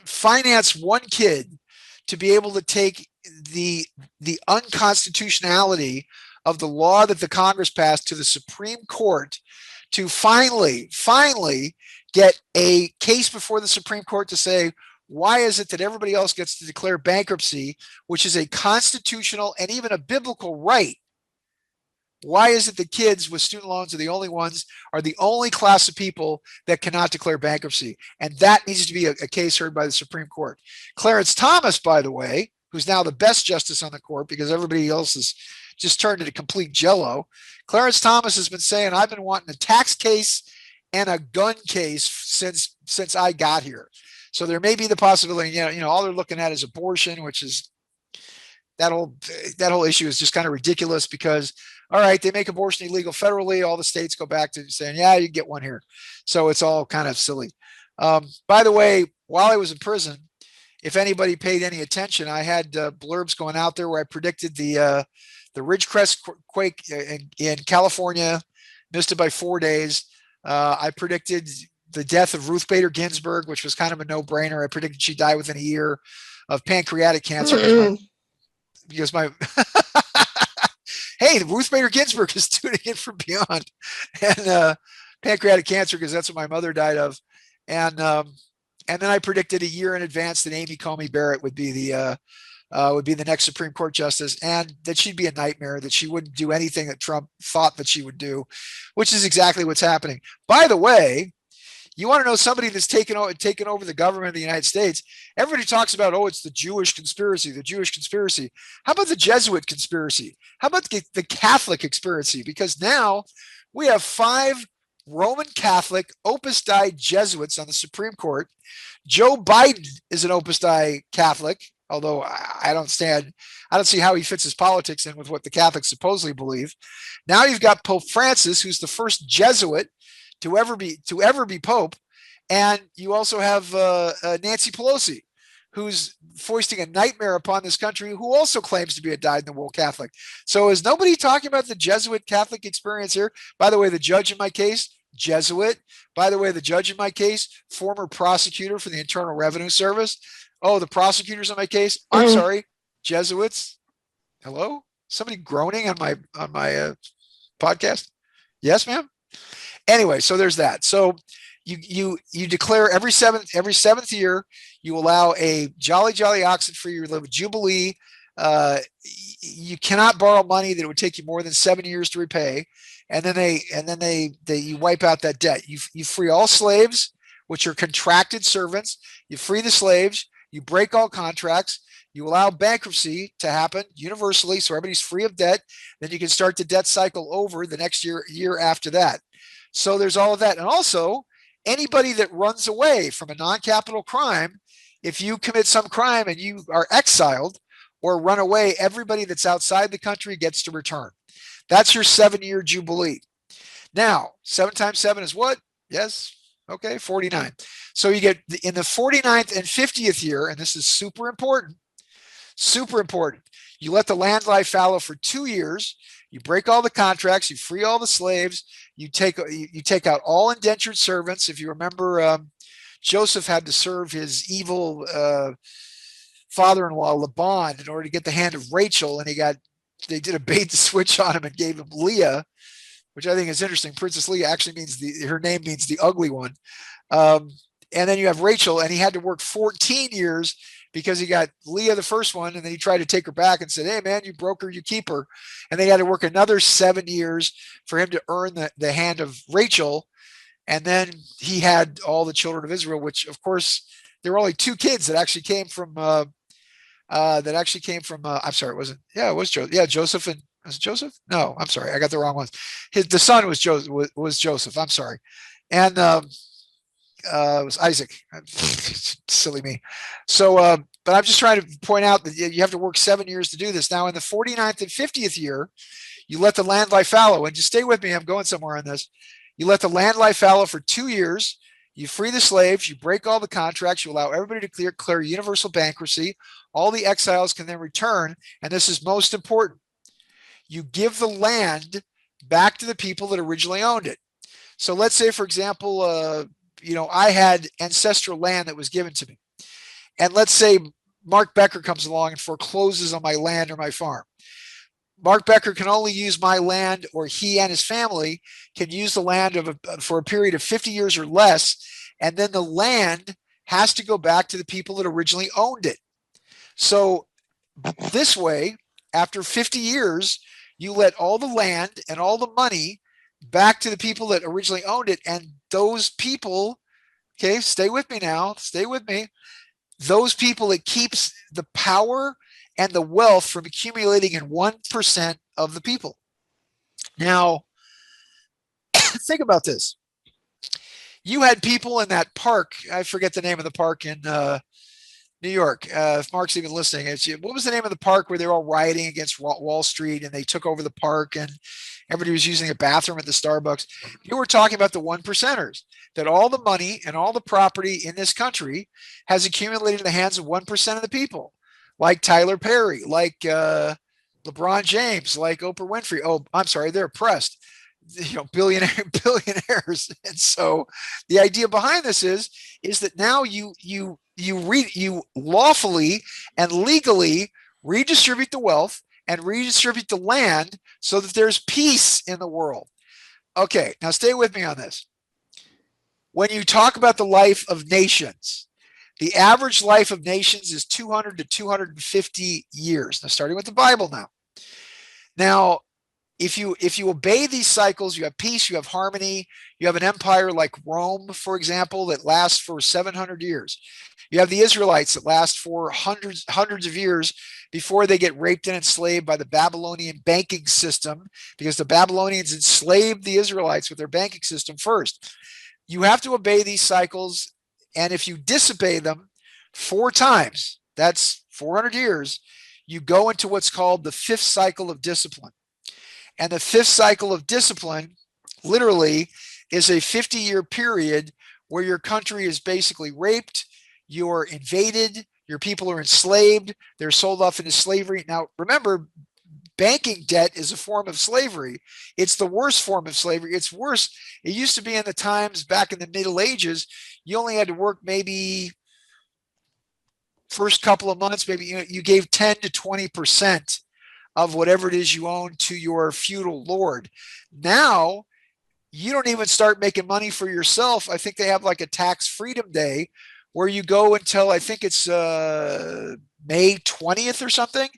finance one kid to be able to take the unconstitutionality of the law that the Congress passed to the Supreme Court to finally get a case before the Supreme Court to say, why is it that everybody else gets to declare bankruptcy, which is a constitutional and even a biblical right? Why is it that kids with student loans are the only class of people that cannot declare bankruptcy? And that needs to be a case heard by the Supreme Court. Clarence Thomas, by the way, who's now the best justice on the court because everybody else has just turned into complete jello. Clarence Thomas has been saying, I've been wanting a tax case and a gun case since I got here. So there may be the possibility, you know, all they're looking at is abortion, which is that whole issue is just kind of ridiculous because, all right, they make abortion illegal federally. All the states go back to saying, yeah, you get one here. So it's all kind of silly. By the way, while I was in prison, if anybody paid any attention, I had blurbs going out there where I predicted the Ridgecrest quake in California, missed it by 4 days. I predicted the death of Ruth Bader Ginsburg, which was kind of a no-brainer. I predicted she'd die within a year of pancreatic cancer. Because my hey, Ruth Bader Ginsburg is tuning in from beyond, and pancreatic cancer, because that's what my mother died of. And then I predicted a year in advance that Amy Coney Barrett would be the next Supreme Court justice, and that she'd be a nightmare, that she wouldn't do anything that Trump thought that she would do, which is exactly what's happening. By the way, you want to know somebody that's taken over the government of the United States? Everybody talks about, oh, it's the Jewish conspiracy, the Jewish conspiracy. How about the Jesuit conspiracy? How about the Catholic conspiracy? Because now we have 5 Roman Catholic Opus Dei Jesuits on the Supreme Court. Joe Biden is an Opus Dei Catholic, although I don't see how he fits his politics in with what the Catholics supposedly believe. Now you've got Pope Francis, who's the first Jesuit to ever be Pope, and you also have Nancy Pelosi, who's foisting a nightmare upon this country, who also claims to be a dyed-in-the-wool Catholic. So is nobody talking about the Jesuit Catholic experience here? By the way, the judge in my case, Jesuit. By the way, the judge in my case, former prosecutor for the Internal Revenue Service. Oh, the prosecutors on my case. I'm sorry, Jesuits. Hello, somebody groaning on my podcast. Yes, ma'am. Anyway, so there's that. So you declare every seventh year you allow a jolly oxen free year, live a jubilee. You cannot borrow money that it would take you more than 7 years to repay, and then they you wipe out that debt. You free all slaves, which are contracted servants. You free the slaves. You break all contracts. You allow bankruptcy to happen universally, so everybody's free of debt. Then you can start the debt cycle over the next year after that. So there's all of that. And also, anybody that runs away from a non-capital crime, if you commit some crime and you are exiled or run away, everybody that's outside the country gets to return. That's your 7-year jubilee. Now, 7 times 7 is what? Yes. Okay, 49. So you get in the 49th and 50th year, and this is super important, you let the land lie fallow for 2 years. You break all the contracts. You free all the slaves. You take out all indentured servants. If you remember, Joseph had to serve his evil father-in-law Laban in order to get the hand of Rachel, and they did a bait and switch on him and gave him Leah, which I think is interesting. Princess Leah actually means her name means the ugly one. And then you have Rachel, and he had to work 14 years because he got Leah the first one, and then he tried to take her back and said, hey, man, you broke her, you keep her. And they had to work another 7 years for him to earn the hand of Rachel. And then he had all the children of Israel, which, of course, there were only 2 kids that actually came from, I'm sorry, it wasn't, yeah, it was Joseph. Yeah, Joseph and, was it Joseph? No, I'm sorry, I got the wrong ones. The son was Joseph, I'm sorry. And it was Isaac. Silly me. So, but I'm just trying to point out that you have to work 7 years to do this. Now, in the 49th and 50th year, you let the land lie fallow. And just stay with me, I'm going somewhere on this. You let the land lie fallow for 2 years. You free the slaves. You break all the contracts. You allow everybody to clear universal bankruptcy. All the exiles can then return. And this is most important. You give the land back to the people that originally owned it. So let's say, for example, I had ancestral land that was given to me. And let's say Mark Becker comes along and forecloses on my land or my farm. Mark Becker can only use my land, or he and his family can use the land for a period of 50 years or less. And then the land has to go back to the people that originally owned it. So this way, after 50 years, you let all the land and all the money back to the people that originally owned it. And those people, okay, stay with me now, stay with me. Those people, it keeps the power and the wealth from accumulating in 1% of the people. Now, think about this. You had people in that park, I forget the name of the park in New York. If Mark's even listening, what was the name of the park where they were all rioting against Wall Street and they took over the park and everybody was using a bathroom at the Starbucks? You were talking about the 1%ers, that all the money and all the property in this country has accumulated in the hands of 1% of the people, like Tyler Perry, like LeBron James, like Oprah Winfrey. Oh, I'm sorry, they're oppressed. Billionaires. And so the idea behind this is that now you lawfully and legally redistribute the wealth and redistribute the land so that there's peace in the world. Okay, now stay with me on this. When you talk about the life of nations, the average life of nations is 200 to 250 years. Now, starting with the Bible now. Now, if you obey these cycles, you have peace, you have harmony, you have an empire like Rome, for example, that lasts for 700 years. You have the Israelites that last for hundreds of years before they get raped and enslaved by the Babylonian banking system, because the Babylonians enslaved the Israelites with their banking system first. You have to obey these cycles, and if you disobey them 4 times, that's 400 years, you go into what's called the 5th cycle of discipline. And the 5th cycle of discipline literally is a 50-year period where your country is basically raped, you're invaded, your people are enslaved, they're sold off into slavery. Now, remember, banking debt is a form of slavery. It's the worst form of slavery. It's worse. It used to be in the times back in the Middle Ages, you only had to work maybe first couple of months, maybe you gave 10 to 20% of whatever it is you own to your feudal lord. Now you don't even start making money for yourself. I think they have like a tax freedom day where you go until I think it's May 20th or something.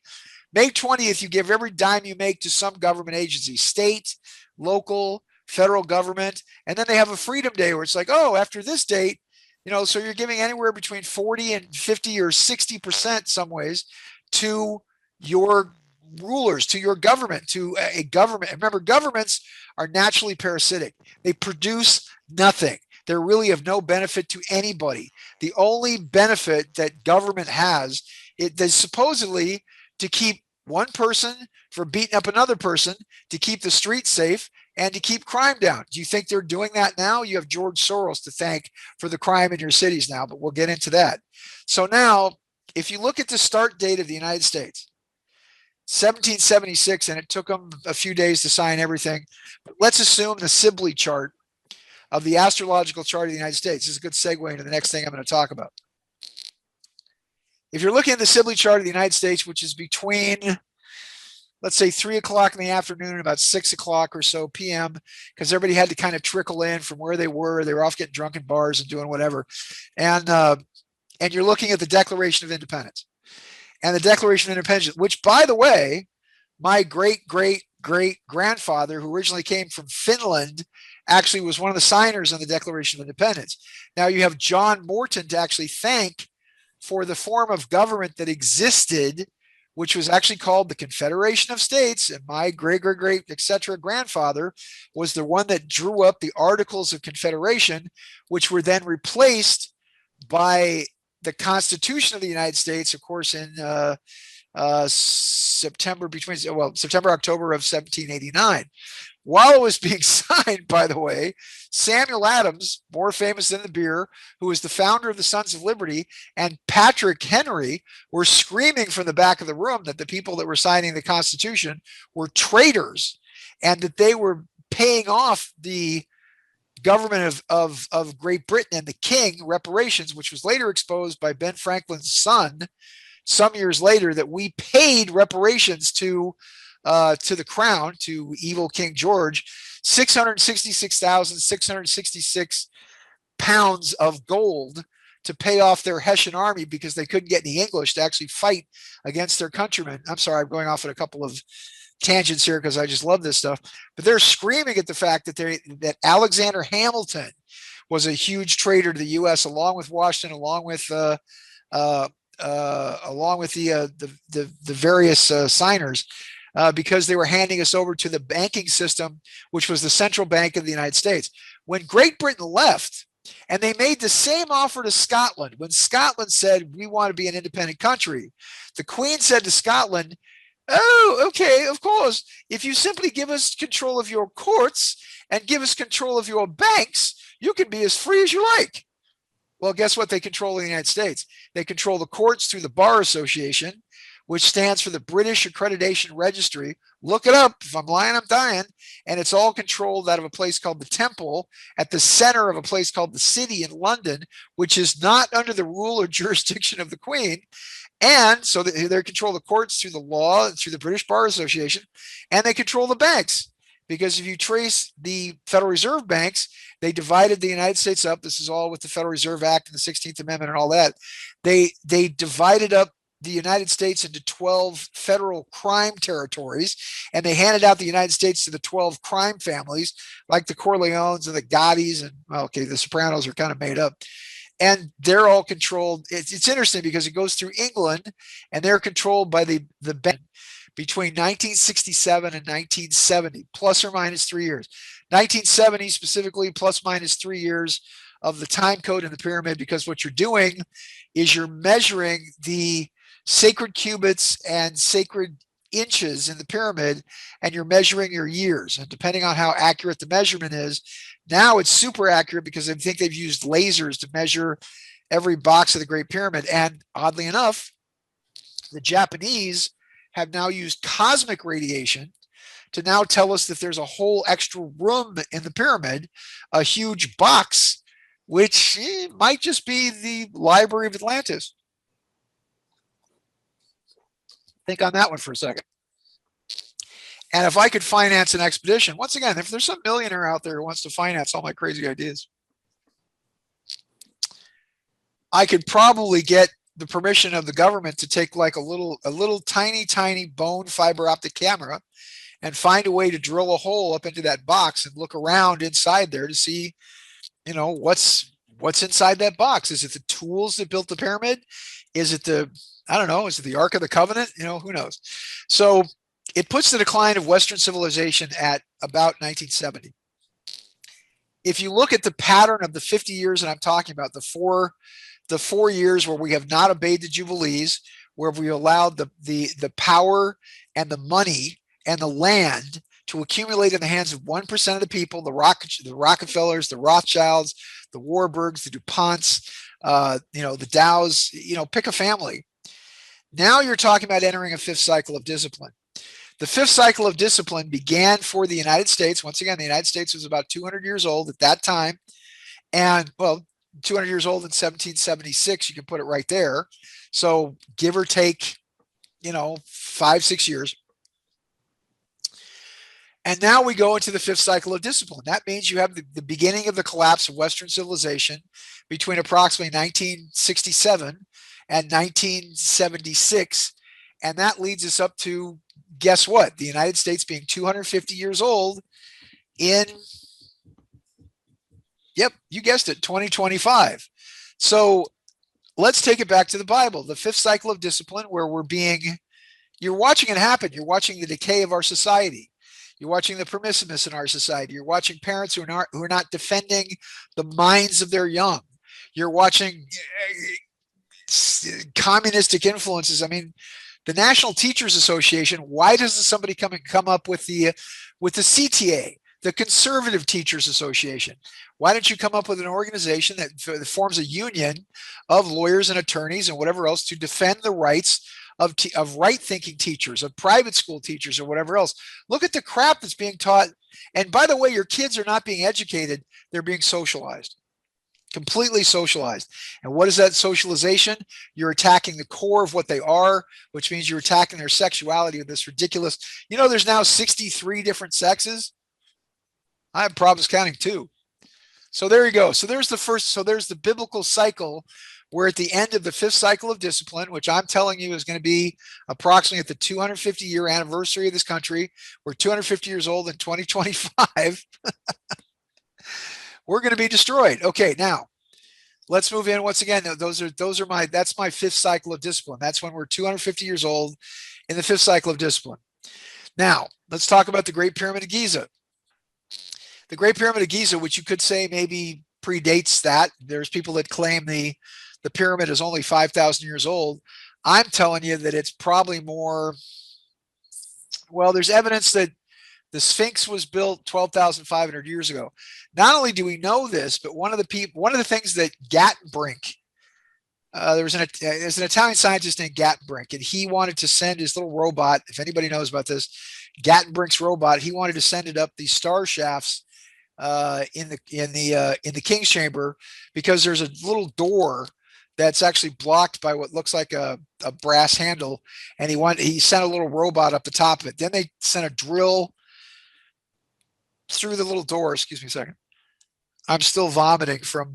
May 20th, you give every dime you make to some government agency, state, local, federal government. And then they have a freedom day where it's like, oh, after this date, so you're giving anywhere between 40 and 50 or 60% some ways to your rulers, to your government, to a government. Remember, governments are naturally parasitic. They produce nothing. They're really of no benefit to anybody. The only benefit that government has is supposedly to keep one person from beating up another person, to keep the streets safe, and to keep crime down. Do you think they're doing that now? You have George Soros to thank for the crime in your cities now, but we'll get into that. So now, if you look at the start date of the United States, 1776, and it took them a few days to sign everything. But let's assume the Sibley chart of the astrological chart of the United States. This is a good segue into the next thing I'm going to talk about. If you're looking at the Sibley chart of the United States, which is between, let's say 3 o'clock in the afternoon and about 6 o'clock or so PM, because everybody had to kind of trickle in from where they were. They were off getting drunk in bars and doing whatever. And you're looking at the Declaration of Independence. And the Declaration of Independence, which, by the way, my great-great-great-grandfather, who originally came from Finland, actually was one of the signers on the Declaration of Independence. Now you have John Morton to actually thank for the form of government that existed, which was actually called the Confederation of States. And my great-great-great, etc. grandfather was the one that drew up the Articles of Confederation, which were then replaced by the Constitution of the United States, of course, in September, October of 1789. While it was being signed, by the way, Samuel Adams, more famous than the beer, who was the founder of the Sons of Liberty, and Patrick Henry were screaming from the back of the room that the people that were signing the Constitution were traitors and that they were paying off the government of Great Britain and the king reparations, which was later exposed by Ben Franklin's son some years later, that we paid reparations to the crown, to evil King George, 666,666 pounds of gold to pay off their Hessian army because they couldn't get any English to actually fight against their countrymen. I'm sorry, I'm going off at a couple of tangents here because I just love this stuff, but they're screaming at the fact that Alexander Hamilton was a huge traitor to the U.S. along with Washington, along with the various signers, because they were handing us over to the banking system, which was the central bank of the United States. When Great Britain left, and they made the same offer to Scotland, when Scotland said, we want to be an independent country, the Queen said to Scotland, oh, okay, of course. If you simply give us control of your courts and give us control of your banks, you can be as free as you like. Well, guess what they control in the United States? They control the courts through the Bar Association, which stands for the British Accreditation Registry. Look it up. If I'm lying, I'm dying. And it's all controlled out of a place called the Temple at the center of a place called the City in London, which is not under the rule or jurisdiction of the Queen. And so they control the courts through the law and through the British Bar Association, and they control the banks. Because if you trace the Federal Reserve banks, they divided the United States up. This is all with the Federal Reserve Act and the 16th Amendment and all that. They divided up the United States into 12 federal crime territories, and they handed out the United States to the 12 crime families, like the Corleones and the Gottis, and the Sopranos are kind of made up. And they're all controlled. It's interesting because it goes through England, and they're controlled by the bank between 1967 and 1970, plus or minus 3 years. 1970 specifically, plus minus 3 years of the time code in the pyramid, because what you're doing is you're measuring the sacred cubits and sacred inches in the pyramid, and you're measuring your years. And depending on how accurate the measurement is, now it's super accurate because I think they've used lasers to measure every box of the Great Pyramid. And oddly enough, the Japanese have now used cosmic radiation to now tell us that there's a whole extra room in the pyramid, a huge box, which might just be the Library of Atlantis. Think on that one for a second. And if I could finance an expedition, once again, if there's some millionaire out there who wants to finance all my crazy ideas, I could probably get the permission of the government to take like a little tiny bone fiber optic camera and find a way to drill a hole up into that box and look around inside there to see, you know, what's inside that box. Is it the tools that built the pyramid? Is it I don't know, is it the Ark of the Covenant? You know, who knows? So it puts the decline of Western civilization at about 1970. If you look at the pattern of the 50 years that I'm talking about, the four years where we have not obeyed the Jubilees, where we allowed the power and the money and the land to accumulate in the hands of 1% of the people, the Rockefellers, the Rothschilds, the Warburgs, the DuPonts, the Dows, pick a family. Now you're talking about entering a fifth cycle of discipline. The fifth cycle of discipline began for the United States. Once again, the United States was about 200 years old at that time. And, well, 200 years old in 1776, you can put it right there. So give or take, 5-6 years. And now we go into the fifth cycle of discipline. That means you have the beginning of the collapse of Western civilization between approximately 1967 and 1976. And that leads us up to, guess what? The United States being 250 years old in, yep, you guessed it, 2025. So let's take it back to the Bible. The fifth cycle of discipline, where you're watching it happen. You're watching the decay of our society. You're watching the permissiveness in our society. You're watching parents who are not defending the minds of their young. You're watching communistic influences. I mean, the National Teachers Association, why doesn't somebody come up with the CTA, the Conservative Teachers Association? Why don't you come up with an organization that forms a union of lawyers and attorneys and whatever else to defend the rights of right-thinking teachers, of private school teachers, or whatever else? Look at the crap that's being taught. And by the way, your kids are not being educated. They're being socialized, completely socialized. And what is that socialization? You're attacking the core of what they are, which means you're attacking their sexuality with this ridiculous, there's now 63 different sexes. I have problems counting 2. So there you go. So there's the biblical cycle. We're at the end of the fifth cycle of discipline, which I'm telling you is going to be approximately at the 250-year anniversary of this country. We're 250 years old in 2025. We're going to be destroyed. Okay, now let's move in. Once again, that's my fifth cycle of discipline. That's when we're 250 years old in the fifth cycle of discipline. Now, let's talk about the Great Pyramid of Giza. The Great Pyramid of Giza, which you could say maybe predates that. There's people that claim the pyramid is only 5,000 years old. I'm telling you that it's probably more. Well, there's evidence that the Sphinx was built 12,500 years ago. Not only do we know this, but one of the things that Gattenbrink, there's an Italian scientist named Gattenbrink, and he wanted to send his little robot. If anybody knows about this, Gattenbrink's robot, he wanted to send it up these star shafts in the King's Chamber, because there's a little door that's actually blocked by what looks like a brass handle, and he sent a little robot up the top of it. Then they sent a drill through the little door. Excuse me a second. I'm still vomiting from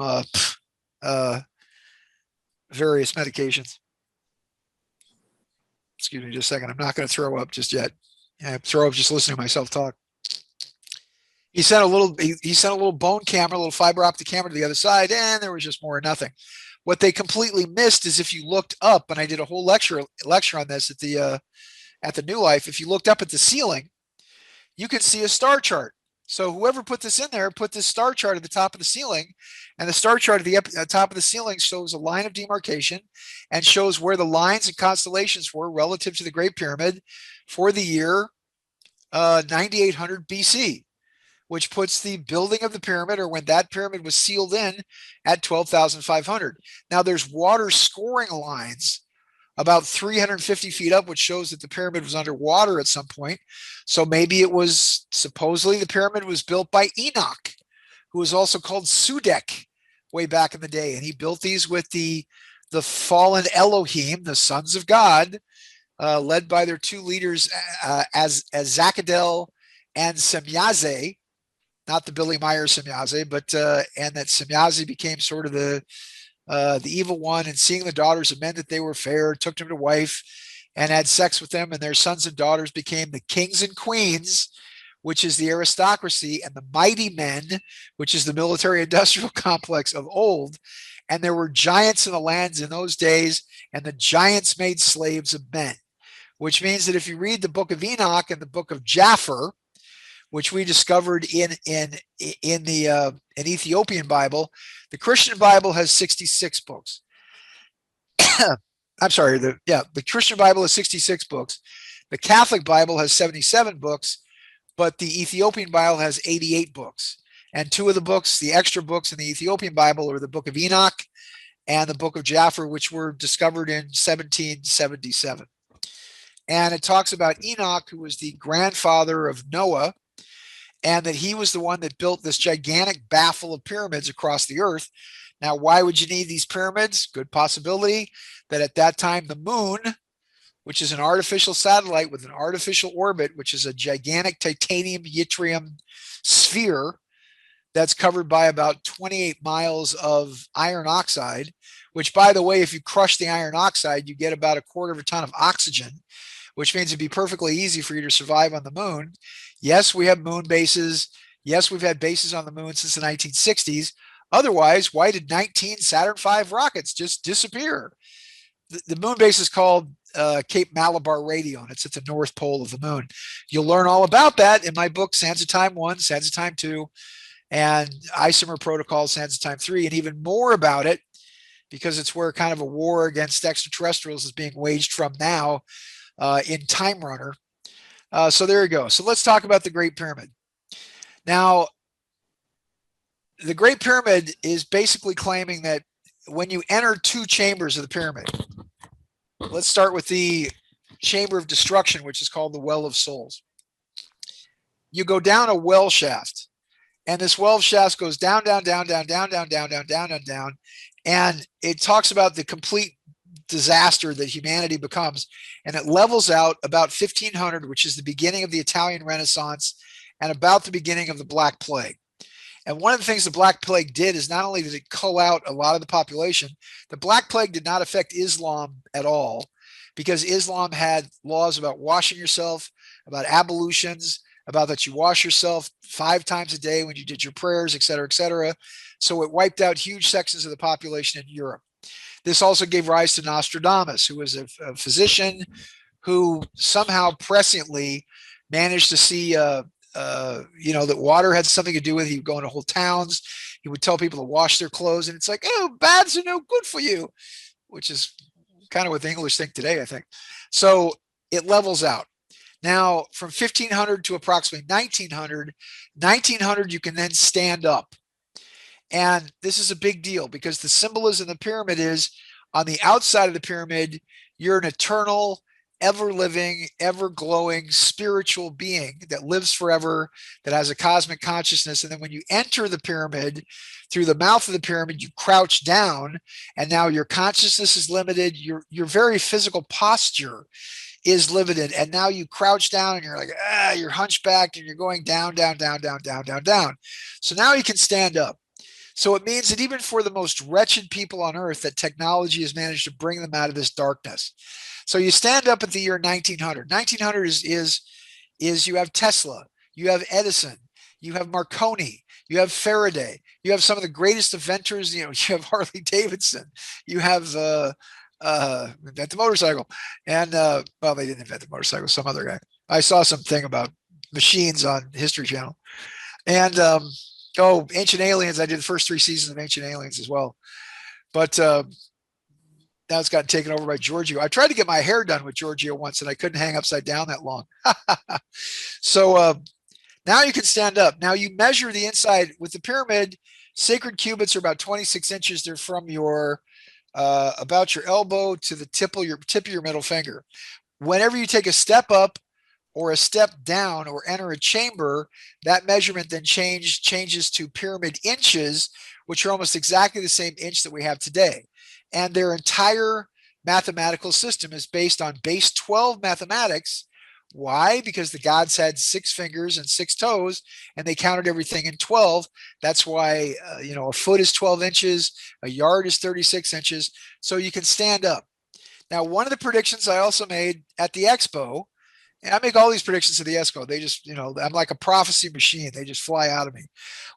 various medications. Excuse me just a second. I'm not going to throw up just yet. I throw up just listening to myself talk. He sent a little bone camera, a little fiber optic camera to the other side, and there was just more or nothing. What they completely missed is, if you looked up, and I did a whole lecture on this at the New Life, if you looked up at the ceiling, you could see a star chart. So whoever put this in there put this star chart at the top of the ceiling, and the star chart at the top of the ceiling shows a line of demarcation and shows where the lines and constellations were relative to the Great Pyramid for the year 9800 BC. Which puts the building of the pyramid, or when that pyramid was sealed in, at 12,500. Now there's water scoring lines about 350 feet up, which shows that the pyramid was underwater at some point. So maybe supposedly the pyramid was built by Enoch, who was also called Sudek way back in the day. And he built these with the fallen Elohim, the sons of God, led by their two leaders, as Zakadel and Semyaze, not the Billy Meyer Semyaze, but and that Semyaze became sort of the evil one, and seeing the daughters of men that they were fair, took them to wife and had sex with them, and their sons and daughters became the kings and queens, which is the aristocracy, and the mighty men, which is the military industrial complex of old. And there were giants in the lands in those days, and the giants made slaves of men, which means that if you read the Book of Enoch and the Book of Jaguar, which we discovered in the an Ethiopian Bible, the Christian Bible has 66 books. I'm sorry, the Christian Bible has 66 books. The Catholic Bible has 77 books, but the Ethiopian Bible has 88 books. And two of the books, the extra books in the Ethiopian Bible, are the Book of Enoch and the Book of Jaguar, which were discovered in 1777. And it talks about Enoch, who was the grandfather of Noah, and that he was the one that built this gigantic baffle of pyramids across the earth. Now, why would you need these pyramids? Good possibility that at that time the moon, which is an artificial satellite with an artificial orbit, which is a gigantic titanium yttrium sphere that's covered by about 28 miles of iron oxide, which, by the way, if you crush the iron oxide, you get about 1/4 of a ton of oxygen, which means it'd be perfectly easy for you to survive on the moon. Yes, we have moon bases. Yes, we've had bases on the moon since the 1960s. Otherwise, why did 19 Saturn V rockets just disappear? The moon base is called Cape Malabar Radio, and it's at the North Pole of the moon. You'll learn all about that in my book, Sands of Time 1, Sands of Time 2, and Isomer Protocol, Sands of Time 3, and even more about it, because it's where kind of a war against extraterrestrials is being waged from now in Time Runner. So there you go. So let's talk about the Great Pyramid. Now, the Great Pyramid is basically claiming that when you enter two chambers of the pyramid, let's start with the chamber of destruction, which is called the Well of Souls. You go down a well shaft, and this well shaft goes down, down, down, down, down, down, down, down, down, down, down, and it talks about the complete disaster that humanity becomes, and it levels out about 1500, which is the beginning of the Italian Renaissance and about the beginning of the Black Plague. And one of the things the Black Plague did is not only did it cull out a lot of the population, the Black Plague did not affect Islam at all, because Islam had laws about washing yourself, about ablutions, about that you wash yourself 5 times a day when you did your prayers, et cetera, et cetera. So it wiped out huge sections of the population in Europe. This also gave rise to Nostradamus, who was a physician who somehow presciently managed to see that water had something to do with it. He would go into whole towns. He would tell people to wash their clothes, and it's like, oh, baths are no good for you, which is kind of what the English think today, I think. So it levels out. Now, from 1500 to approximately 1900, you can then stand up. And this is a big deal, because the symbolism of the pyramid is, on the outside of the pyramid, you're an eternal, ever-living, ever-glowing spiritual being that lives forever, that has a cosmic consciousness. And then when you enter the pyramid, through the mouth of the pyramid, you crouch down, and now your consciousness is limited. Your very physical posture is limited. And now you crouch down, and you're like, you're hunchbacked, and you're going down, down, down, down, down, down, down. So now you can stand up. So it means that even for the most wretched people on earth, that technology has managed to bring them out of this darkness. So you stand up at the year 1900. 1900 is you have Tesla, you have Edison, you have Marconi, you have Faraday, you have some of the greatest inventors. You have Harley Davidson, you have invent the motorcycle, and well, they didn't invent the motorcycle, some other guy. I saw something about machines on History Channel, and Ancient Aliens. I did the first 3 seasons of Ancient Aliens as well, but now it's gotten taken over by Giorgio. I tried to get my hair done with Giorgio once, and I couldn't hang upside down that long. So now you can stand up. Now you measure the inside with the pyramid. Sacred cubits are about 26 inches. They're from your about your elbow to the tip of your middle finger. Whenever you take a step up or a step down or enter a chamber, that measurement then changes to pyramid inches, which are almost exactly the same inch that we have today. And their entire mathematical system is based on base 12 mathematics. Why? Because the gods had 6 fingers and 6 toes, and they counted everything in 12. That's why, a foot is 12 inches, a yard is 36 inches, so you can stand up. Now, one of the predictions I also made at the expo, and I make all these predictions at the expo, they just, I'm like a prophecy machine, they just fly out of me,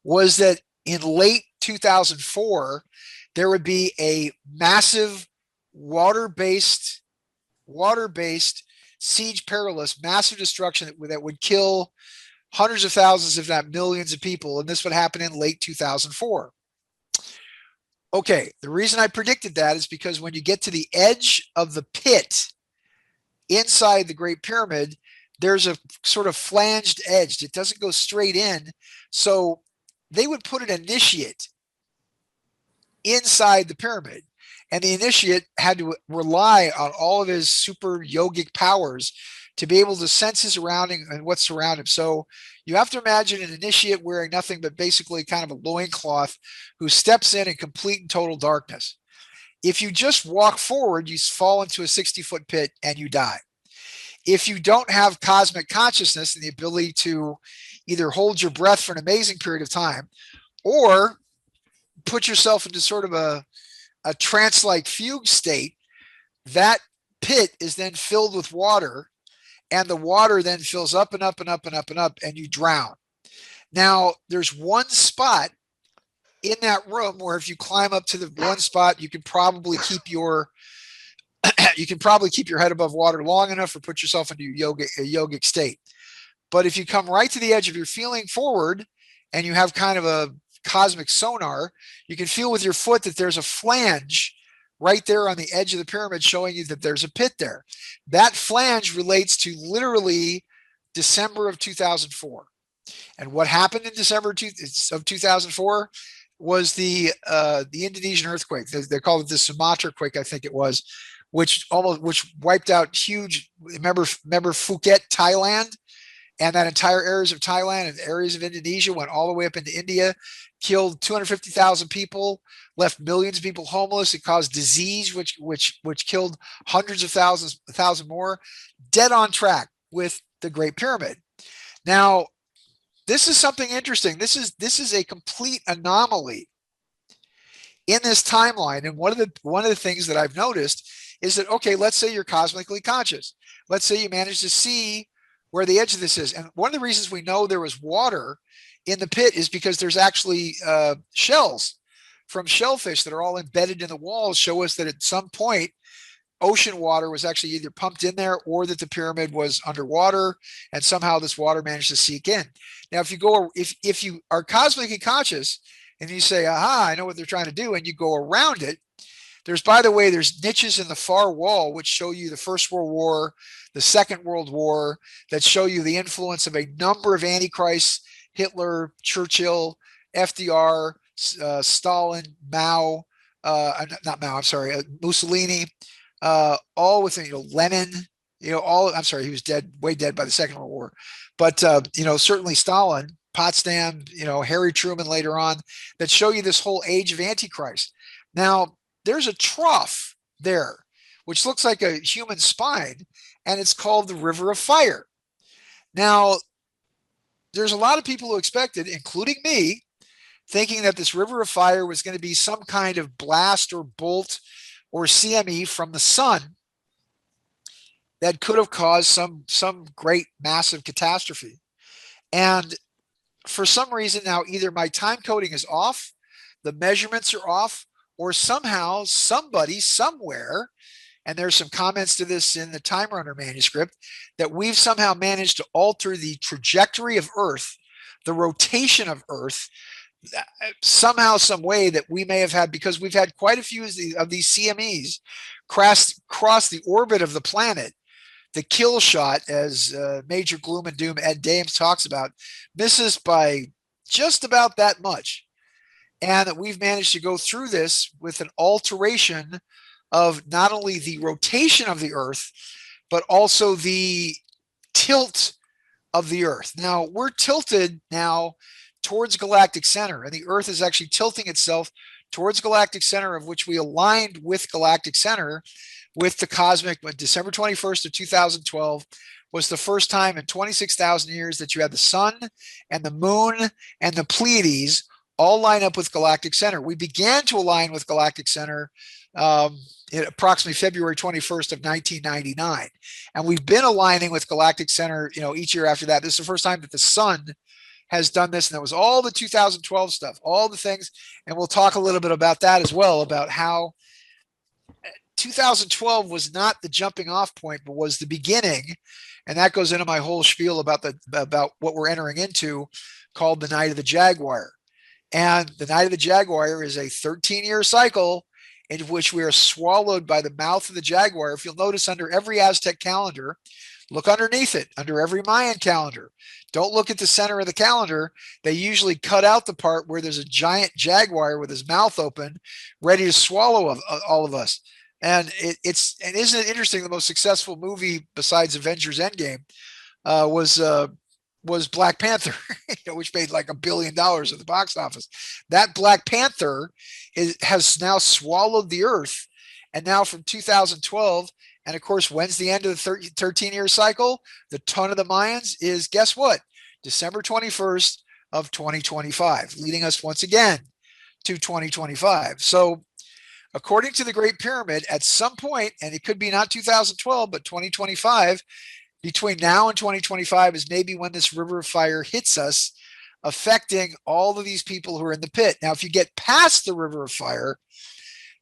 was that in late 2004, there would be a massive water-based siege perilous, massive destruction that would kill hundreds of thousands, if not millions of people. And this would happen in late 2004. Okay, the reason I predicted that is because when you get to the edge of the pit inside the Great Pyramid, there's a sort of flanged edge. It doesn't go straight in. So they would put an initiate inside the pyramid. And the initiate had to rely on all of his super yogic powers to be able to sense his surrounding and what's around him. So you have to imagine an initiate wearing nothing but basically kind of a loincloth who steps in complete and total darkness. If you just walk forward, you fall into a 60-foot pit and you die. If you don't have cosmic consciousness and the ability to either hold your breath for an amazing period of time or put yourself into sort of a trance-like fugue state, that pit is then filled with water, and the water then fills up and up and up and up and up, and you drown. Now, there's one spot in that room where if you climb up to the one spot, you can probably keep your head above water long enough or put yourself into a yogic state. But if you come right to the edge of your feeling forward and you have kind of a cosmic sonar, you can feel with your foot that there's a flange right there on the edge of the pyramid showing you that there's a pit there. That flange relates to literally December of 2004. And what happened in December of 2004 was the Indonesian earthquake. They called it the Sumatra quake, I think it was, which wiped out huge. Remember Phuket, Thailand? And that entire areas of Thailand and areas of Indonesia went all the way up into India, killed 250,000 people, left millions of people homeless. It caused disease, which killed hundreds of thousands, 1,000 more. Dead on track with the Great Pyramid. Now, this is something interesting. This is a complete anomaly in this timeline. And one of the things that I've noticed is that, okay, let's say you're cosmically conscious. Let's say you manage to see where the edge of this is. And one of the reasons we know there was water in the pit is because there's actually shells from shellfish that are all embedded in the walls show us that at some point ocean water was actually either pumped in there or that the pyramid was underwater and somehow this water managed to seep in. Now, if you are cosmically conscious and you say, aha, I know what they're trying to do, and you go around it, by the way, there's niches in the far wall which show you the First World War, the Second World War, that show you the influence of a number of antichrists: Hitler, Churchill, FDR, Stalin, Mao, not Mao, I'm sorry, Mussolini, all within, Lenin, I'm sorry, he was way dead by the Second World War. But, certainly Stalin, Potsdam, Harry Truman later on, that show you this whole age of Antichrist. Now, there's a trough there, which looks like a human spine, and it's called the River of Fire. Now, there's a lot of people who expected, including me, thinking that this River of Fire was going to be some kind of blast or bolt or CME from the sun that could have caused some great massive catastrophe. And for some reason now, either my time coding is off, the measurements are off, or somehow somebody somewhere, and there's some comments to this in the Time Runner manuscript, that we've somehow managed to alter the trajectory of Earth, the rotation of Earth, somehow, some way that we may have had, because we've had quite a few of these CMEs cross the orbit of the planet. The kill shot, as Major Gloom and Doom Ed Dames talks about, misses by just about that much. And that we've managed to go through this with an alteration of not only the rotation of the Earth, but also the tilt of the Earth. Now, we're tilted now towards galactic center, and the Earth is actually tilting itself towards galactic center, of which we aligned with galactic center with the cosmic, when December 21st of 2012 was the first time in 26,000 years that you had the sun and the moon and the Pleiades all line up with galactic center. We began to align with galactic center in approximately February 21st of 1999. And we've been aligning with galactic center, each year after that. This is the first time that the sun has done this. And that was all the 2012 stuff, all the things. And we'll talk a little bit about that as well, about how 2012 was not the jumping off point, but was the beginning. And that goes into my whole spiel about what we're entering into, called the Night of the Jaguar. And the Night of the Jaguar is a 13-year cycle in which we are swallowed by the mouth of the jaguar. If you'll notice, under every Aztec calendar, look underneath it, under every Mayan calendar. Don't look at the center of the calendar. They usually cut out the part where there's a giant jaguar with his mouth open, ready to swallow all of us. And isn't it interesting? The most successful movie besides Avengers Endgame was Black Panther, which made like $1 billion at the box office. That Black Panther has now swallowed the earth. And now from 2012, and of course, when's the end of the 13-year cycle? The ton of the Mayans is, guess what? December 21st of 2025, leading us once again to 2025. So according to the Great Pyramid, at some point, and it could be not 2012, but 2025, between now and 2025 is maybe when this river of fire hits us, affecting all of these people who are in the pit. Now, if you get past the river of fire,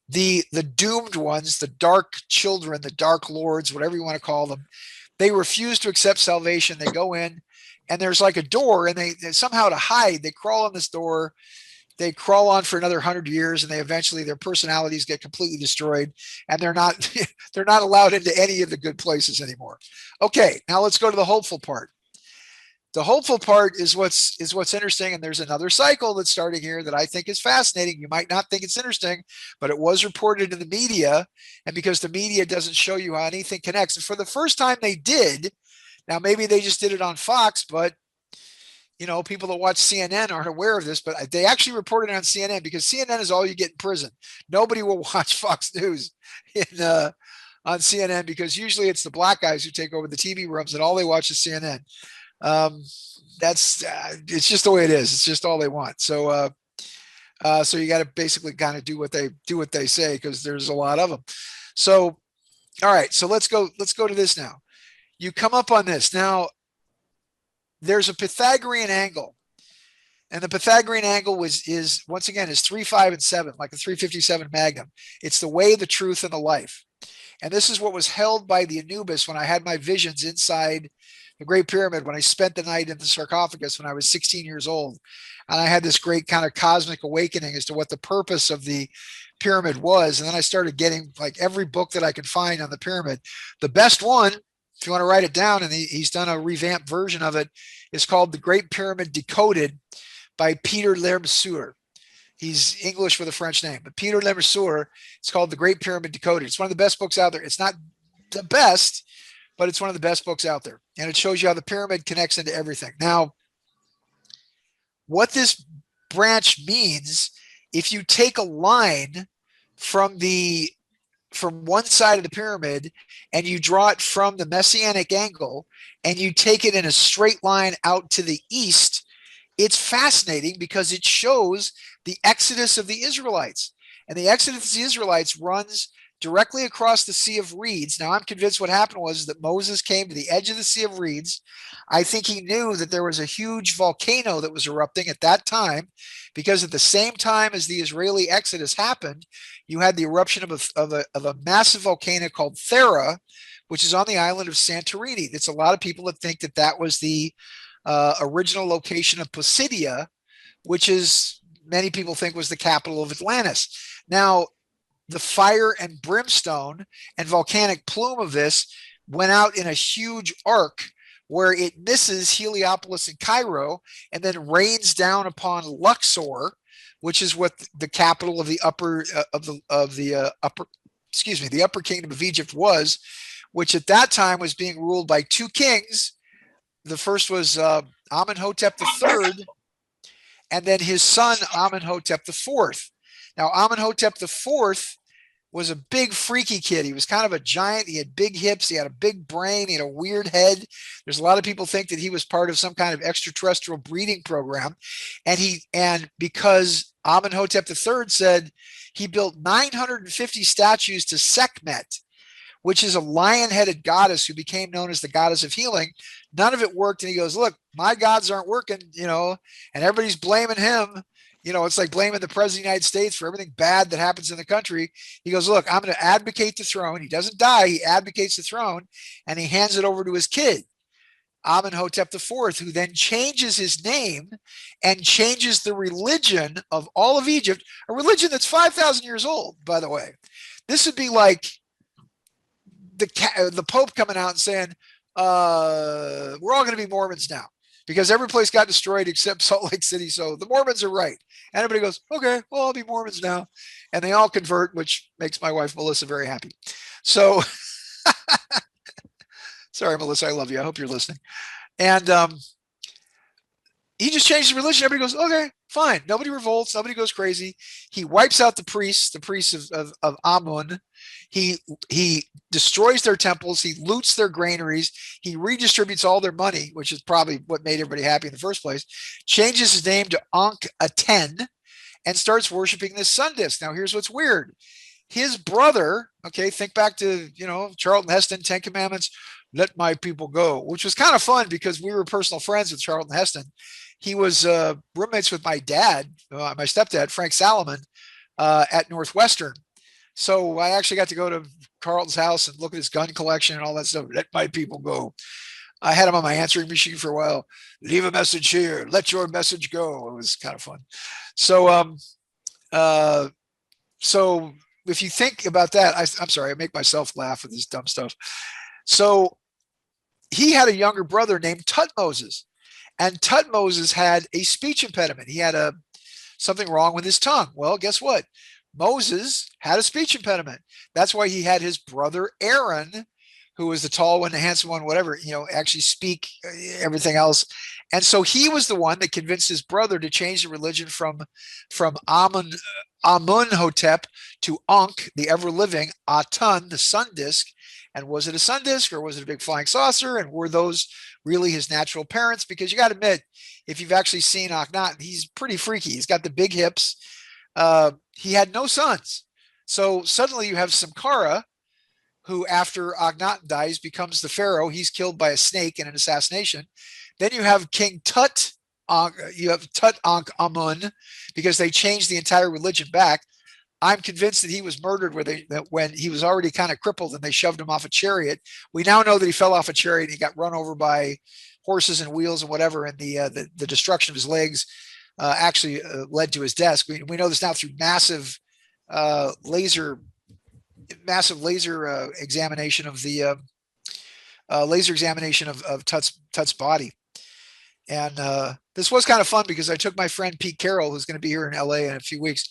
the doomed ones, the dark children, the dark lords, whatever you want to call them, they refuse to accept salvation. They go in, and there's like a door, and they somehow, to hide, they crawl on this door. They crawl on for another 100 years, and they eventually, their personalities get completely destroyed, and they're not allowed into any of the good places anymore. Okay, now let's go to the hopeful part. The hopeful part is what's interesting, and there's another cycle that's starting here that I think is fascinating. You might not think it's interesting, but it was reported in the media, and because the media doesn't show you how anything connects, and for the first time they did. Now maybe they just did it on Fox, but people that watch CNN aren't aware of this, but they actually reported it on CNN, because CNN is all you get in prison. Nobody will watch Fox News on CNN, because usually it's the black guys who take over the TV rooms and all they watch is CNN. It's just the way it is. It's just all they want. So you got to basically kind of do what they say, because there's a lot of them. So, all right, so let's go to this now. You come up on this now. There's a Pythagorean angle, and the Pythagorean angle is once again 3, 5, and 7, like a 357 Magnum. It's the way, the truth, and the life. And this is what was held by the Anubis when I had my visions inside the Great Pyramid, when I spent the night in the sarcophagus when I was 16 years old. And I had this great kind of cosmic awakening as to what the purpose of the pyramid was. And then I started getting like every book that I could find on the pyramid. The best one, if you want to write it down, and he's done a revamped version of it, is called The Great Pyramid Decoded by Peter Lermesur. He's English with a French name, but Peter Lermesur, it's called The Great Pyramid Decoded. It's one of the best books out there. It's not the best, but it's one of the best books out there. And it shows you how the pyramid connects into everything. Now, what this branch means, if you take a line from one side of the pyramid and you draw it from the messianic angle and you take it in a straight line out to the east, it's fascinating because it shows the exodus of the Israelites. And the exodus of the Israelites runs directly across the Sea of Reeds. Now, I'm convinced what happened was that Moses came to the edge of the Sea of Reeds. I think he knew that there was a huge volcano that was erupting at that time, because at the same time as the Israeli exodus happened, you had the eruption of a massive volcano called Thera, which is on the island of Santorini. It's a lot of people that think that was the original location of Pisidia, which is, many people think, was the capital of Atlantis. Now, the fire and brimstone and volcanic plume of this went out in a huge arc where it misses Heliopolis and Cairo and then rains down upon Luxor, which is what the capital of the upper kingdom of Egypt was, which at that time was being ruled by two kings. The first was Amenhotep III, and then his son Amenhotep IV. Now, Amenhotep IV was a big freaky kid. He was kind of a giant. He had big hips. He had a big brain. He had a weird head. There's a lot of people think that he was part of some kind of extraterrestrial breeding program. And because Amenhotep III said he built 950 statues to Sekhmet, which is a lion-headed goddess who became known as the goddess of healing. None of it worked. And he goes, look, my gods aren't working, and everybody's blaming him. It's like blaming the president of the United States for everything bad that happens in the country. He goes, look, I'm going to advocate the throne. He doesn't die. He advocates the throne, and he hands it over to his kid, Amenhotep IV, who then changes his name and changes the religion of all of Egypt, a religion that's 5,000 years old, by the way. This would be like the Pope coming out and saying, we're all going to be Mormons now because every place got destroyed except Salt Lake City. So the Mormons are right. And everybody goes, okay, well, I'll be Mormons now. And they all convert, which makes my wife, Melissa, very happy. So sorry, Melissa, I love you. I hope you're listening. And he just changed the religion. Everybody goes, okay, fine. Nobody revolts. Nobody goes crazy. He wipes out the priests of Amun. He destroys their temples. He loots their granaries. He redistributes all their money, which is probably what made everybody happy in the first place. Changes his name to Ankh-Aten and starts worshiping this sun disk. Now, here's what's weird. His brother, okay, think back to, Charlton Heston, 10 Commandments, let my people go, which was kind of fun because we were personal friends with Charlton Heston. He was roommates with my dad, my stepdad, Frank Salomon, at Northwestern. So I actually got to go to Carlton's house and look at his gun collection and all that stuff. Let my people go. I had him on my answering machine for a while. Leave a message here. Let your message go. It was kind of fun. So, so if you think about that, I'm sorry, I make myself laugh with this dumb stuff. So he had a younger brother named Tutmosis, and Tutmosis had a speech impediment. He had something wrong with his tongue. Well, guess what? Moses had a speech impediment. That's why he had his brother Aaron, who was the tall one, the handsome one, whatever, actually speak everything else. And so he was the one that convinced his brother to change the religion from Amunhotep to Ankh, the ever-living, Aten, the sun disk. And was it a sun disk or was it a big flying saucer? And were those really his natural parents? Because you got to admit, if you've actually seen Akhenaten, he's pretty freaky. He's got the big hips. He had no sons. So suddenly you have Sankara, who after Akhenaten dies becomes the pharaoh. He's killed by a snake in an assassination. Then you have King Tut, you have Tutankhamun, because they changed the entire religion back. I'm convinced that he was murdered when he was already kind of crippled and they shoved him off a chariot. We now know that he fell off a chariot and he got run over by horses and wheels and whatever, and the destruction of his legs actually led to his death. We know this now through massive laser examination of the laser examination of Tut's body. And this was kind of fun because I took my friend Pete Carroll, who's going to be here in LA in a few weeks.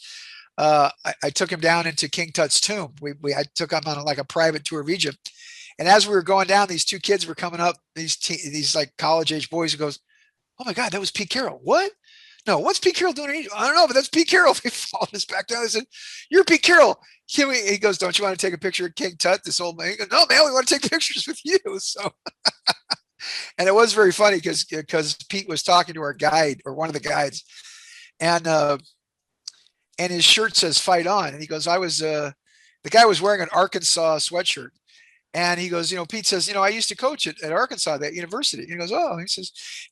I took him down into King Tut's tomb. I took him on like a private tour of Egypt. And as we were going down, these two kids were coming up, these like college age boys, who goes, oh my God, that was Pete Carroll. What? No, what's Pete Carroll doing in Egypt? I don't know, but that's Pete Carroll. They followed us back down. I said, you're Pete Carroll. He goes, don't you want to take a picture of King Tut, this old man? He goes, no, man, we want to take pictures with you. So, and it was very funny because Pete was talking to our guide, or one of the guides, and his shirt says "Fight On," and he goes, the guy was wearing an Arkansas sweatshirt, and he goes, Pete says, I used to coach at Arkansas, that university. And he goes, oh,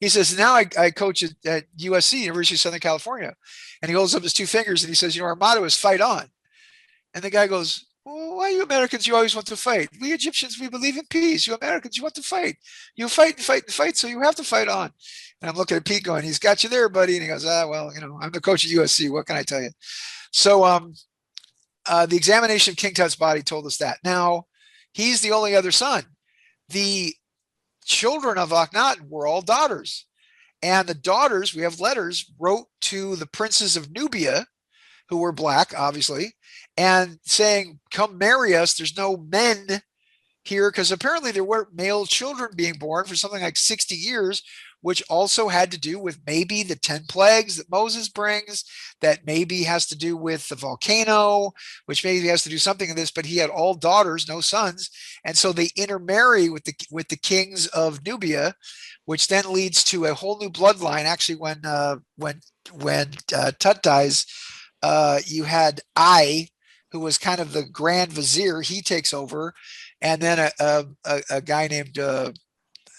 he says now I coach at USC, University of Southern California, and he holds up his two fingers and he says, our motto is "Fight On," and the guy goes, well, why you Americans, you always want to fight? We Egyptians, we believe in peace. You Americans, you want to fight. You fight and fight and fight, so you have to fight on. And I'm looking at Pete going, he's got you there, buddy. And he goes, well, I'm the coach at USC. What can I tell you? So the examination of King Tut's body told us that. Now, he's the only other son. The children of Akhenaten were all daughters. And the daughters, we have letters, wrote to the princes of Nubia, who were black, obviously, and saying, come marry us. There's no men here because apparently there were male children being born for something like 60 years, which also had to do with maybe the 10 plagues that Moses brings, that maybe has to do with the volcano, which maybe has to do something in this, but he had all daughters, no sons. And so they intermarry with the kings of Nubia, which then leads to a whole new bloodline. Actually, when Tut dies, you had I, who was kind of the grand vizier. He takes over, and then a guy named I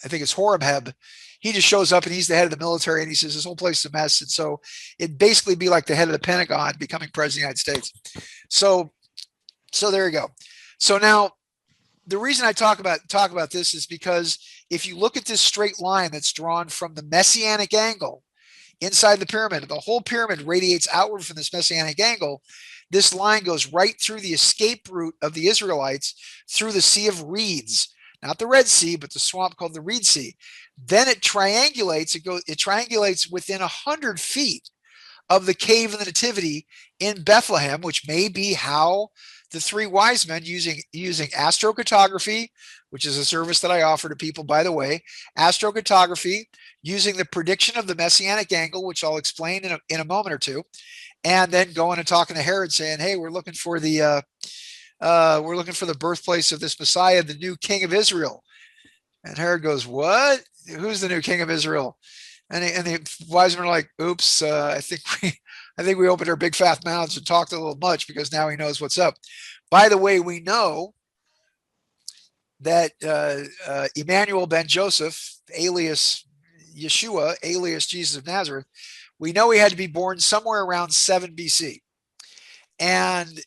think it's Horemheb. He just shows up and he's the head of the military, and he says this whole place is a mess. And so it'd basically be like the head of the Pentagon becoming president of the United States. So there you go. So now the reason I talk about this is because if you look at this straight line that's drawn from the messianic angle inside the pyramid, the whole pyramid radiates outward from this messianic angle. This line goes right through the escape route of the Israelites through the Sea of Reeds, not the Red Sea, but the swamp called the Reed Sea. Then it triangulates. It triangulates within 100 feet of the cave of the Nativity in Bethlehem, which may be how the three wise men using astrocartography, which is a service that I offer to people, by the way, astrocartography, using the prediction of the messianic angle, which I'll explain in a moment or two, and then going and talking to Herod, saying, "Hey, we're looking for the birthplace of this Messiah, the new King of Israel." And Herod goes, "What? Who's the new King of Israel?" And the wise men are like, "Oops, I think we opened our big fat mouths and talked a little much, because now he knows what's up." By the way, we know that Emmanuel ben Joseph, alias Yeshua, alias Jesus of Nazareth, we know he had to be born somewhere around 7 BC. And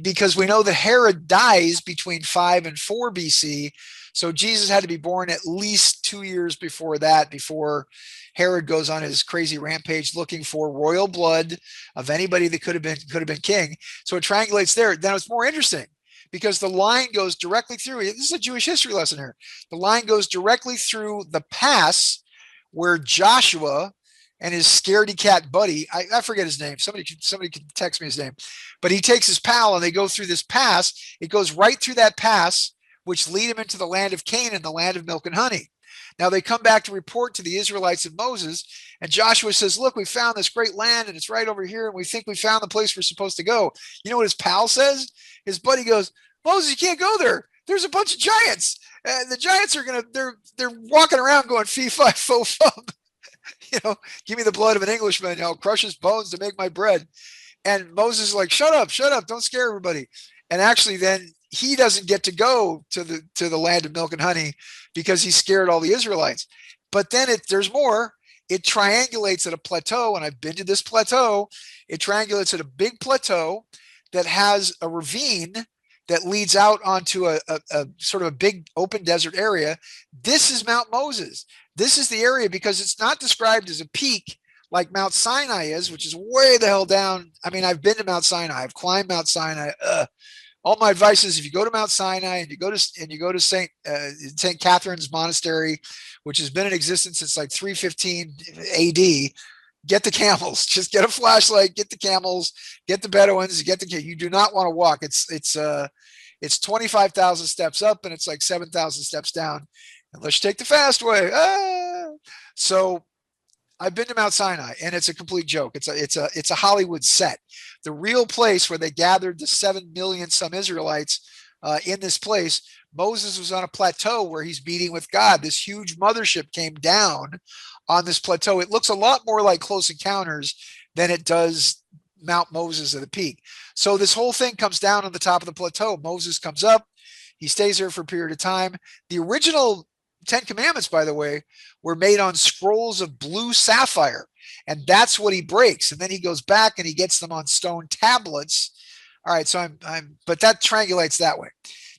because we know that Herod dies between 5 and 4 BC, so Jesus had to be born at least 2 years before that, before Herod goes on his crazy rampage looking for royal blood of anybody that could have been king. So it triangulates there. Now it's more interesting because the line goes directly through. This is a Jewish history lesson here. The line goes directly through the pass where Joshua and his scaredy cat buddy, I forget his name. Somebody can text me his name, but he takes his pal and they go through this pass. It goes right through that pass, which lead him into the land of Canaan, the land of milk and honey. Now they come back to report to the Israelites and Moses, and Joshua says, "Look, we found this great land and it's right over here, and we think we found the place we're supposed to go." You know what his pal says? His buddy goes, "Moses, you can't go there. There's a bunch of giants. And the giants are they're walking around going fee fi fo fum. Give me the blood of an Englishman. I'll crush his bones to make my bread." And Moses is like, shut up, don't scare everybody. And actually then he doesn't get to go to the land of milk and honey because he scared all the Israelites. But then there's more. It triangulates at a plateau, and I've been to this plateau. It triangulates at a big plateau that has a ravine that leads out onto a sort of a big open desert area. This is Mount Moses. This is the area because it's not described as a peak like Mount Sinai is, which is way the hell down. I mean, I've been to Mount Sinai. I've climbed Mount Sinai. All my advice is if you go to Mount Sinai and you go to Saint Catherine's Monastery, which has been in existence since like 315 AD, get the camels. Just get a flashlight, get the camels, get the Bedouins, you do not want to walk. It's 25,000 steps up and it's like 7,000 steps down unless you take the fast way. So I've been to Mount Sinai, and it's a complete joke. It's a Hollywood set. The real place where they gathered the 7 million some Israelites in this place, Moses was on a plateau where he's meeting with God. This huge mothership came down on this plateau. It looks a lot more like Close Encounters than it does Mount Moses at the peak. So this whole thing comes down on the top of the plateau. Moses comes up. He stays there for a period of time. The original 10 Commandments, by the way, were made on scrolls of blue sapphire, and that's what he breaks. And then he goes back and he gets them on stone tablets. All right, so but that triangulates that way.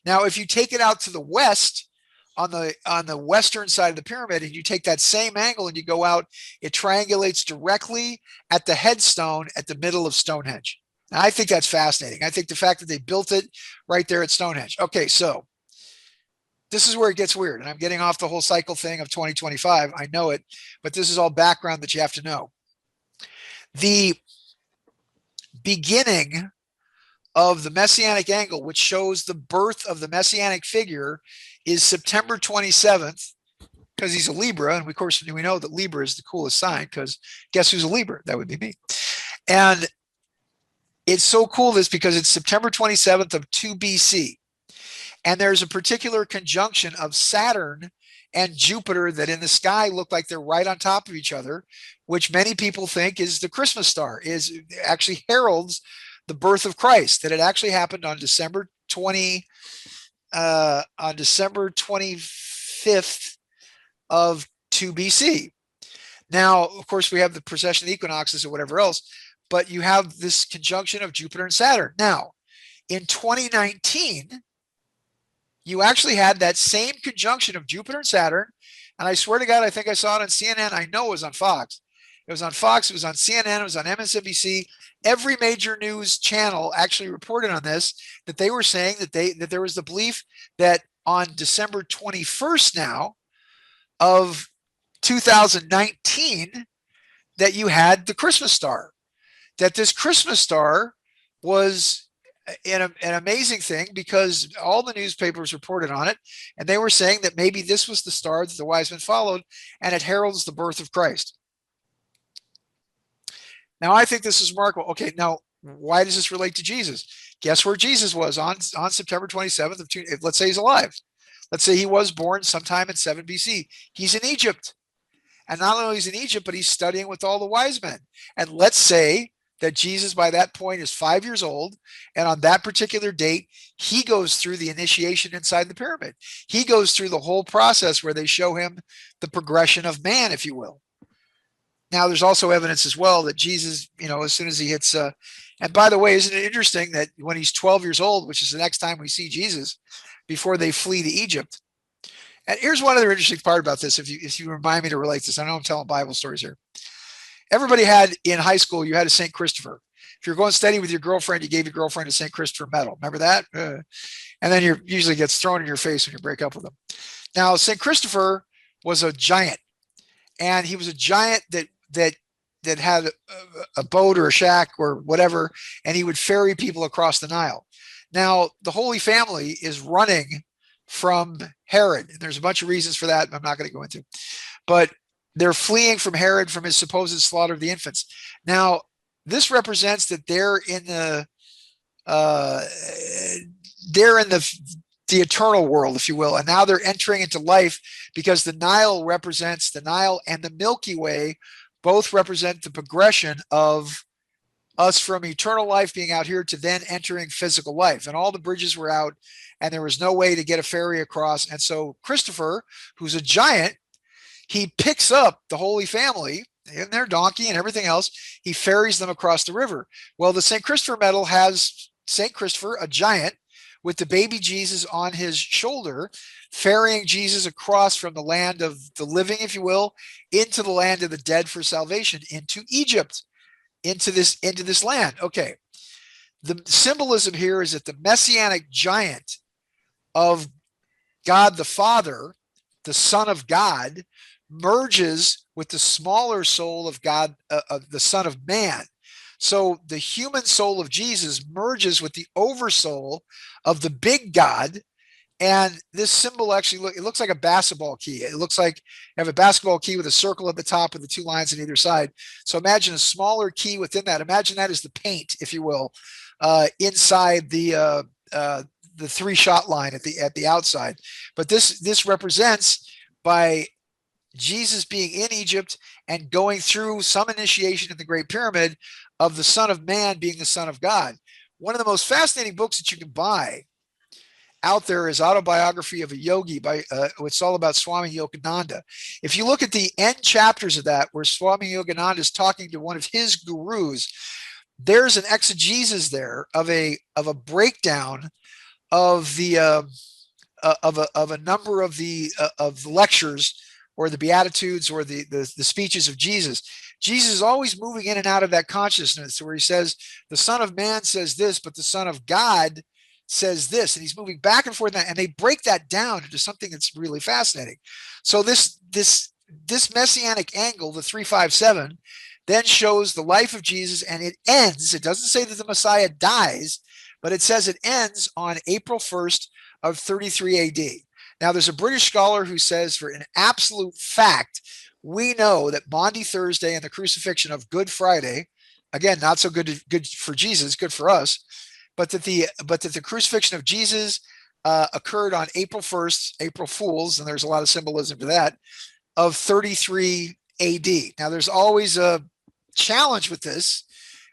Now, if you take it out to the west, on the western side of the pyramid, and you take that same angle and you go out, it triangulates directly at the headstone at the middle of Stonehenge. Now, I think that's fascinating. I think the fact that they built it right there at Stonehenge. Okay, so this is where it gets weird, and I'm getting off the whole cycle thing of 2025. I know it, but this is all background that you have to know. The beginning of the messianic angle, which shows the birth of the messianic figure, is September 27th, because he's a Libra. And of course, we know that Libra is the coolest sign, because guess who's a Libra? That would be me. And it's so cool this because it's September 27th of 2 BC. And there's a particular conjunction of Saturn and Jupiter that in the sky look like they're right on top of each other, which many people think is the Christmas star, is actually heralds the birth of Christ, that it actually happened on December 25th of 2 BC. Now, of course, we have the precession of equinoxes or whatever else, but you have this conjunction of Jupiter and Saturn. Now, in 2019, you actually had that same conjunction of Jupiter and Saturn. And I swear to God, I think I saw it on CNN. I know it was on Fox. It was on Fox. It was on CNN. It was on MSNBC. Every major news channel actually reported on this, that they were saying that there was the belief that on December 21st now of 2019, that you had the Christmas star, that this Christmas star was an amazing thing, because all the newspapers reported on it, and they were saying that maybe this was the star that the wise men followed, and it heralds the birth of Christ. Now, I think this is remarkable. Okay, now, why does this relate to Jesus? Guess where Jesus was on September 27th of 2, let's say he's alive. Let's say he was born sometime in 7 BC. He's in Egypt. And not only is he in Egypt, but he's studying with all the wise men. And let's say that Jesus by that point is 5 years old, and on that particular date, he goes through the initiation inside the pyramid. He goes through the whole process where they show him the progression of man, if you will. Now, there's also evidence as well that Jesus, as soon as he hits, and by the way, isn't it interesting that when he's 12 years old, which is the next time we see Jesus, before they flee to Egypt. And here's one other interesting part about this, if you remind me to relate this. I know I'm telling Bible stories here. Everybody had in high school, you had a St. Christopher. If you're going steady with your girlfriend, you gave your girlfriend a St. Christopher medal. Remember that? And then you usually gets thrown in your face when you break up with them. Now, St. Christopher was a giant, and he was a giant that had a boat or a shack or whatever, and he would ferry people across the Nile. Now, the Holy Family is running from Herod, and there's a bunch of reasons for that I'm not going to go into, but they're fleeing from Herod, from his supposed slaughter of the infants. Now, this represents that they're in the eternal world, if you will, and now they're entering into life, because the Nile and the Milky Way both represent the progression of us from eternal life being out here to then entering physical life. And all the bridges were out, and there was no way to get a ferry across. And so Christopher, who's a giant, he picks up the Holy Family and their donkey and everything else. He ferries them across the river. Well, the St. Christopher medal has St. Christopher, a giant, with the baby Jesus on his shoulder, ferrying Jesus across from the land of the living, if you will, into the land of the dead for salvation, into Egypt, into this land. Okay. The symbolism here is that the messianic giant of God the Father, the Son of God, merges with the smaller soul of God, of the Son of Man. So the human soul of Jesus merges with the oversoul of the big God. And this symbol actually it looks like a basketball key. It looks like you have a basketball key with a circle at the top with the two lines on either side. So imagine a smaller key within that. Imagine that as the paint, if you will, inside the 3-shot line at the outside. But this represents, by Jesus being in Egypt and going through some initiation in the Great Pyramid, of the Son of Man being the Son of God. One of the most fascinating books that you can buy out there is Autobiography of a Yogi by it's all about Swami Yogananda. If you look at the end chapters of that, where Swami Yogananda is talking to one of his gurus, there's an exegesis there of a breakdown of the of a number of the lectures, or the Beatitudes, or the speeches of Jesus. Jesus is always moving in and out of that consciousness, where he says, the Son of Man says this, but the Son of God says this. And he's moving back and forth. And they break that down into something that's really fascinating. So this messianic angle, the 357, then shows the life of Jesus, and it ends. It doesn't say that the Messiah dies, but it says it ends on April 1st of 33 AD. Now, there's a British scholar who says, for an absolute fact, we know that Maundy Thursday and the crucifixion of Good Friday, again, not so good for Jesus, good for us, but that the crucifixion of Jesus occurred on April 1st, April Fools, and there's a lot of symbolism to that, of 33 AD. Now, there's always a challenge with this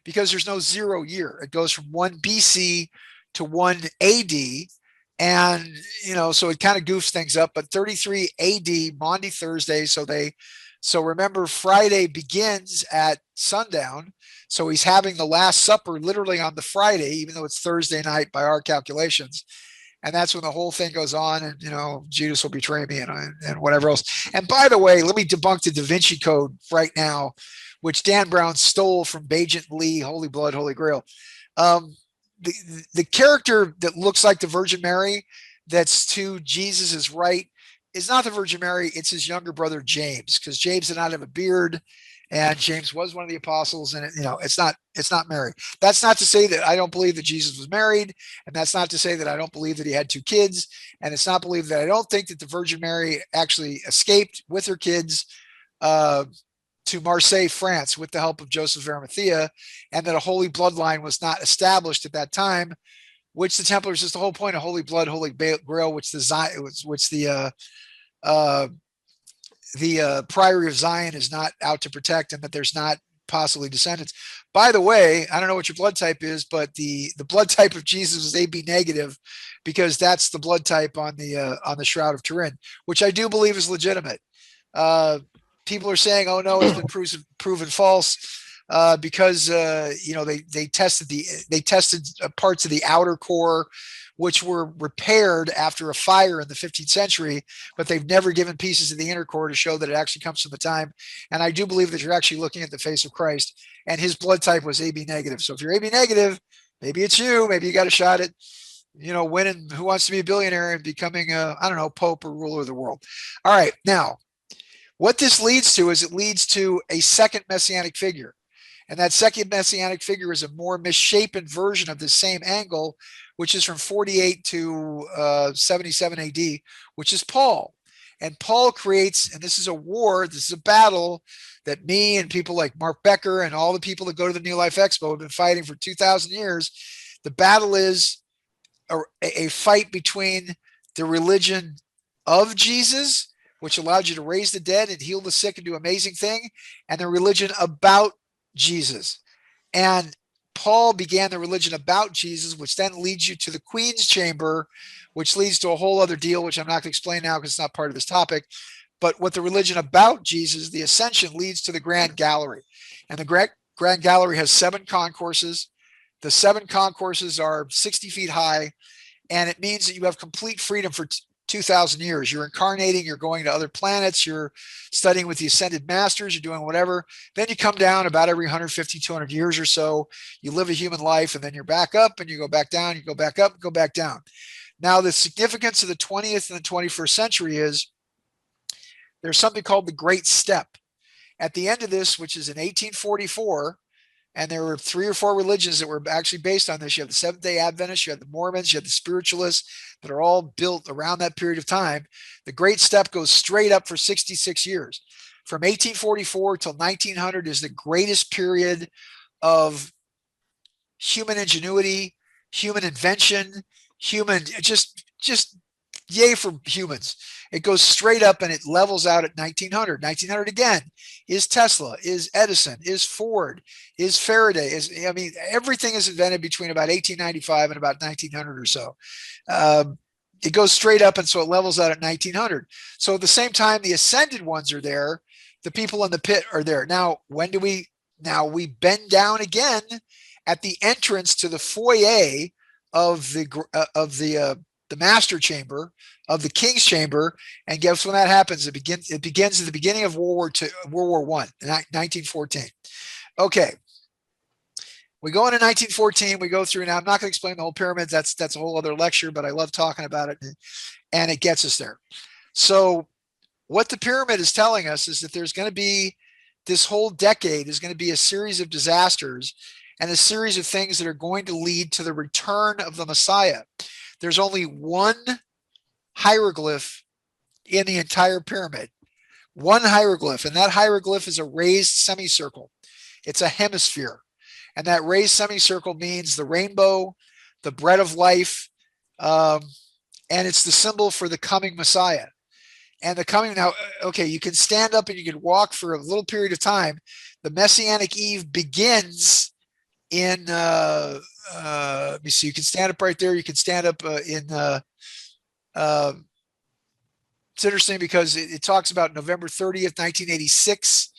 because there's no 0 year. It goes from 1 BC to 1 AD. And, so it kind of goofs things up, but 33 AD, Maundy Thursday. So remember, Friday begins at sundown. So he's having the Last Supper literally on the Friday, even though it's Thursday night by our calculations. And that's when the whole thing goes on, and Judas will betray me and whatever else. And by the way, let me debunk the Da Vinci Code right now, which Dan Brown stole from Bajent Lee, Holy Blood, Holy Grail. The character that looks like the Virgin Mary, that's to Jesus's right, is not the Virgin Mary. It's his younger brother James, because James did not have a beard, and James was one of the apostles, and it's not Mary. That's not to say that I don't believe that Jesus was married, and that's not to say that I don't believe that he had 2 kids, and it's not believed that I don't think that the Virgin Mary actually escaped with her kids to Marseille, France, with the help of Joseph of Arimathea, and that a holy bloodline was not established at that time, which the Templars is the whole point of Holy Blood, Holy Grail, which the Priory of Zion is not out to protect, and that there's not possibly descendants. By the way, I don't know what your blood type is, but the blood type of Jesus is AB negative, because that's the blood type on the Shroud of Turin, which I do believe is legitimate. People are saying, "Oh no, it's been proven false," because they tested parts of the outer core, which were repaired after a fire in the 15th century, but they've never given pieces of the inner core to show that it actually comes from the time. And I do believe that you're actually looking at the face of Christ, and his blood type was AB negative. So if you're AB negative, maybe it's you. Maybe you got a shot at, winning Who Wants to Be a Billionaire and becoming Pope or ruler of the world. All right. Now, what this leads to is it leads to a second messianic figure. And that second messianic figure is a more misshapen version of the same angle, which is from 48 to 77 AD, which is Paul. And Paul creates, and this is a war, this is a battle that me and people like Mark Becker and all the people that go to the New Life Expo have been fighting for 2,000 years. The battle is a fight between the religion of Jesus, which allowed you to raise the dead and heal the sick and do amazing things, and the religion about Jesus. And Paul began the religion about Jesus, which then leads you to the Queen's Chamber, which leads to a whole other deal, which I'm not going to explain now because it's not part of this topic. But what the religion about Jesus, the Ascension, leads to the Grand Gallery. And the Grand Gallery has 7 concourses. The 7 concourses are 60 feet high, and it means that you have complete freedom for 2,000 years. You're incarnating, you're going to other planets, you're studying with the ascended masters, you're doing whatever. Then you come down about every 150, 200 years or so. You live a human life, and then you're back up, and you go back down, you go back up, go back down. Now, the significance of the 20th and the 21st century is there's something called the Great Step. At the end of this, which is in 1844, and there were 3 or 4 religions that were actually based on this. You have the Seventh-day Adventists, you have the Mormons, you have the Spiritualists that are all built around that period of time. The Great Step goes straight up for 66 years. From 1844 till 1900 is the greatest period of human ingenuity, human invention, human, just yay for humans. It goes straight up and it levels out at 1900. 1900 again is Tesla, is Edison, is Ford, is Faraday. Everything is invented between about 1895 and about 1900 or so. It goes straight up, and so it levels out at 1900. So at the same time, the ascended ones are there. The people in the pit are there. Now, we bend down again at the entrance to the foyer of the master chamber, of the king's chamber, and guess when that happens? It begins at the beginning of World War I, 1914. Okay, we go into 1914. We go through. Now, I'm not going to explain the whole pyramid. That's a whole other lecture, but I love talking about it, and it gets us there. So, what the pyramid is telling us is that there's going to be, this whole decade is going to be a series of disasters, and a series of things that are going to lead to the return of the Messiah. There's only one hieroglyph in the entire pyramid. One hieroglyph, and that hieroglyph is a raised semicircle. It's a hemisphere. And that raised semicircle means the rainbow, the bread of life, and it's the symbol for the coming Messiah. And the coming now, okay, you can stand up and you can walk for a little period of time. The Messianic Eve begins in, let me see, you can stand up right there. You can stand up it's interesting because it talks about November 30th, 1986,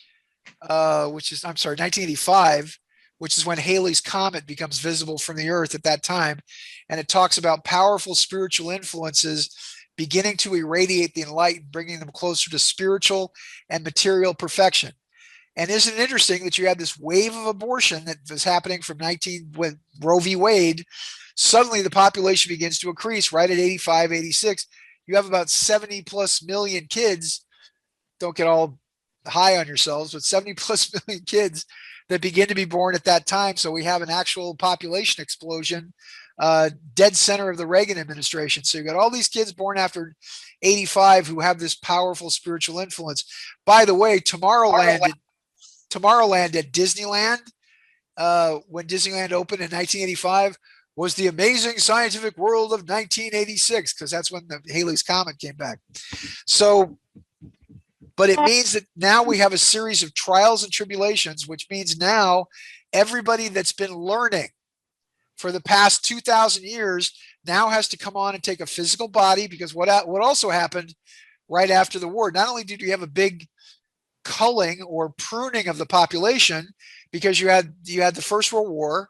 which is, I'm sorry, 1985, which is when Halley's Comet becomes visible from the Earth at that time. And it talks about powerful spiritual influences beginning to irradiate the enlightened, bringing them closer to spiritual and material perfection. And isn't it interesting that you had this wave of abortion that was happening from when Roe v. Wade, suddenly the population begins to increase right at 85, 86. You have about 70 plus million kids. Don't get all high on yourselves, but 70 plus million kids that begin to be born at that time. So we have an actual population explosion, dead center of the Reagan administration. So you got all these kids born after 85 who have this powerful spiritual influence. By the way, Tomorrowland at Disneyland, when Disneyland opened in 1985, was the amazing scientific world of 1986, because that's when the Halley's Comet came back. So, but it means that now we have a series of trials and tribulations, which means now everybody that's been learning for the past 2,000 years now has to come on and take a physical body, because what also happened right after the war, not only did you have a big culling or pruning of the population, because you had the First World War,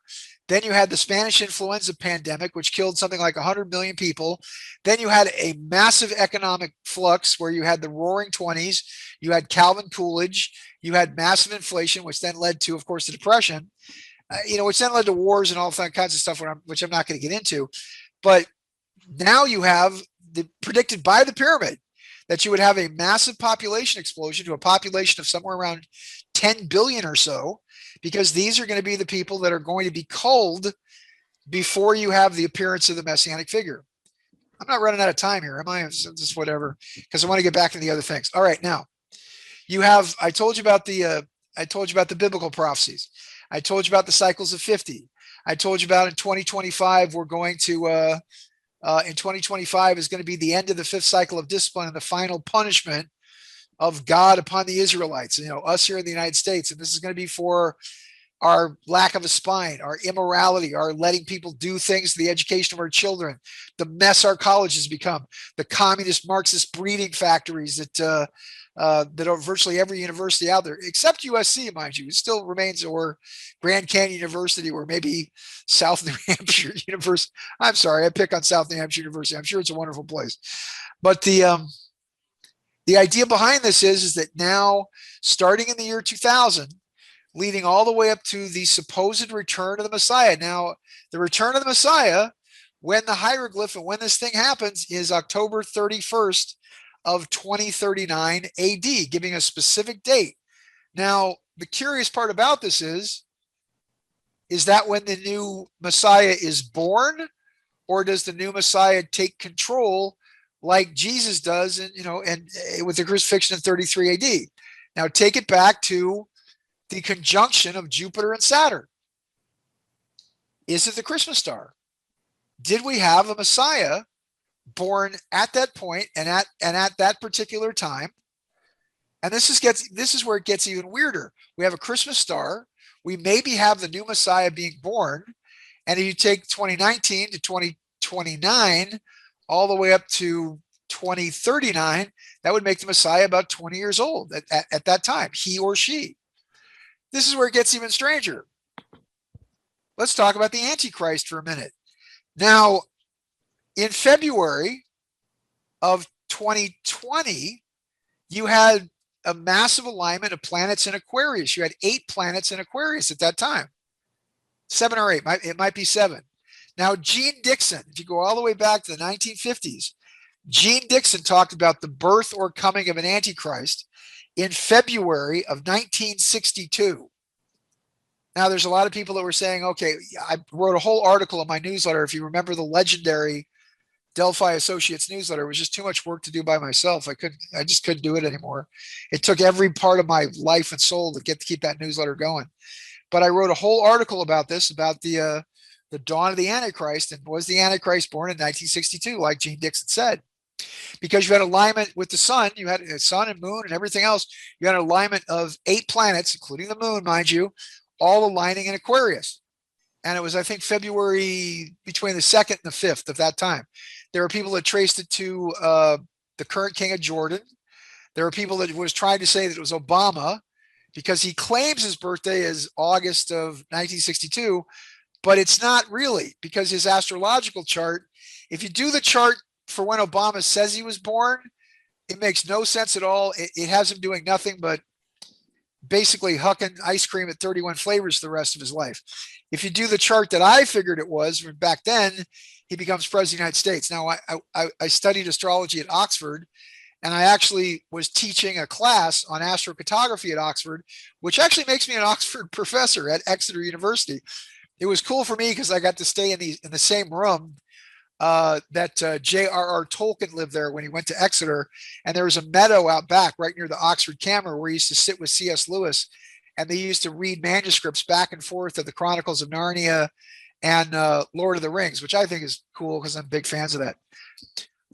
then you had the Spanish influenza pandemic, which killed something like 100 million people. Then you had a massive economic flux where you had the roaring 20s, you had Calvin Coolidge, you had massive inflation, which then led to, of course, the Depression, which then led to wars and all kinds of stuff, which I'm not going to get into. But now you have predicted by the pyramid that you would have a massive population explosion to a population of somewhere around 10 billion or so, because these are going to be the people that are going to be culled before you have the appearance of the Messianic figure. I'm not running out of time here, am I? Just whatever, because I want to get back into the other things. All right, now you have, I told you about the biblical prophecies. I told you about the cycles of 50. I told you about in 2025, we're going to, in 2025 is going to be the end of the fifth cycle of discipline and the final punishment of God upon the Israelites, us here in the United States. And this is going to be for our lack of a spine, our immorality, our letting people do things to the education of our children, the mess our colleges become, the communist Marxist breeding factories that are virtually every university out there, except USC, mind you, it still remains, or Grand Canyon University, or maybe South New Hampshire University. I'm sorry, I pick on South New Hampshire University. I'm sure it's a wonderful place. But the idea behind this is that now, starting in the year 2000, leading all the way up to the supposed return of the Messiah. Now, the return of the Messiah, when the hieroglyph and when this thing happens, is October 31st of 2039 AD, giving a specific date. Now, the curious part about this is that when the new Messiah is born, or does the new Messiah take control like Jesus does, and with the crucifixion in 33 AD? Now, take it back to the conjunction of Jupiter and Saturn. Is it the Christmas star? Did we have a Messiah born at that point and at that particular time? And this is where it gets even weirder. We have a Christmas star. We maybe have the new Messiah being born. And if you take 2019 to 2029, all the way up to 2039, that would make the Messiah about 20 years old at that time, he or she. This is where it gets even stranger. Let's talk about the Antichrist for a minute. Now, in February of 2020, you had a massive alignment of planets in Aquarius. You had 8 planets in Aquarius at that time. 7 or 8, it might be 7. Now, Gene Dixon, if you go all the way back to the 1950s, Gene Dixon talked about the birth or coming of an Antichrist in February of 1962. Now, there's a lot of people that were saying, okay, I wrote a whole article in my newsletter. If you remember the legendary Delphi Associates newsletter, it was just too much work to do by myself. I just couldn't do it anymore. It took every part of my life and soul to keep that newsletter going. But I wrote a whole article about this, about the dawn of the Antichrist, and was the Antichrist born in 1962, like Gene Dixon said? Because you had alignment with the sun, you had the sun and moon and everything else. You had an alignment of 8 planets, including the moon, mind you, all aligning in Aquarius. And it was, I think, February between the 2nd and the 5th of that time. There are people that traced it to the current king of Jordan. There are people that was trying to say that it was Obama, because he claims his birthday is August of 1962, but it's not really, because his astrological chart, if you do the chart for when Obama says he was born, it makes no sense at all. It has him doing nothing but basically hucking ice cream at 31 flavors the rest of his life. If you do the chart that I figured it was back then, he becomes president of the United States. Now, I studied astrology at Oxford, and I actually was teaching a class on astrocartography at Oxford, which actually makes me an Oxford professor at Exeter University. It was cool for me because I got to stay in the same room that J.R.R. Tolkien lived there when he went to Exeter. And there was a meadow out back right near the Oxford Camera where he used to sit with C.S. Lewis. And they used to read manuscripts back and forth of the Chronicles of Narnia and Lord of the Rings, which I think is cool because I'm big fans of that.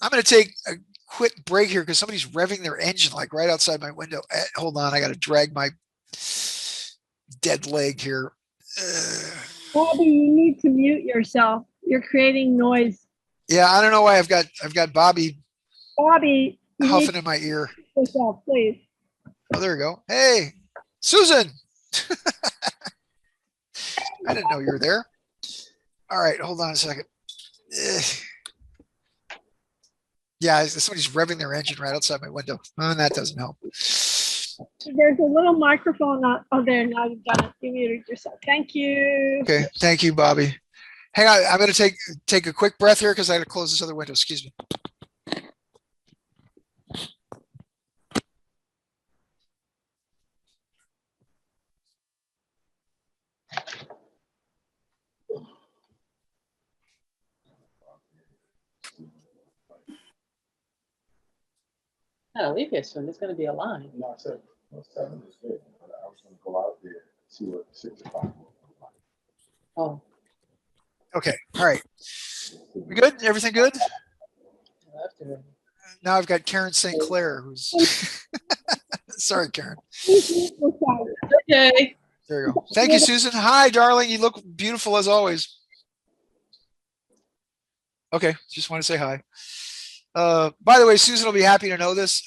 I'm going to take a quick break here because somebody's revving their engine like right outside my window. Hold on, I got to drag my dead leg here. Bobby, you need to mute yourself. You're creating noise. Yeah, I don't know why I've got Bobby huffing in my ear. Yourself, please. Oh, there we go. Hey, Susan. I didn't know you were there. All right, hold on a second. Yeah, somebody's revving their engine right outside my window. And that doesn't help. There's a little microphone out there. Now you've done it. You muted yourself. Thank you. Okay, thank you, Bobby. Hang on, I'm going to take a quick breath here because I got to close this other window. Excuse me. Gotta leave here soon. There's gonna be a line. No, I said, 7 is good, but I was gonna go out there and see what 6 o'clock will look like. Oh, Okay, all right. We good? Everything good? I left already. Now I've got Karen St. Clair, who's sorry, Karen. Okay. There you go. Thank you, Susan. Hi, darling. You look beautiful as always. Okay, just want to say hi. By the way, Susan will be happy to know this.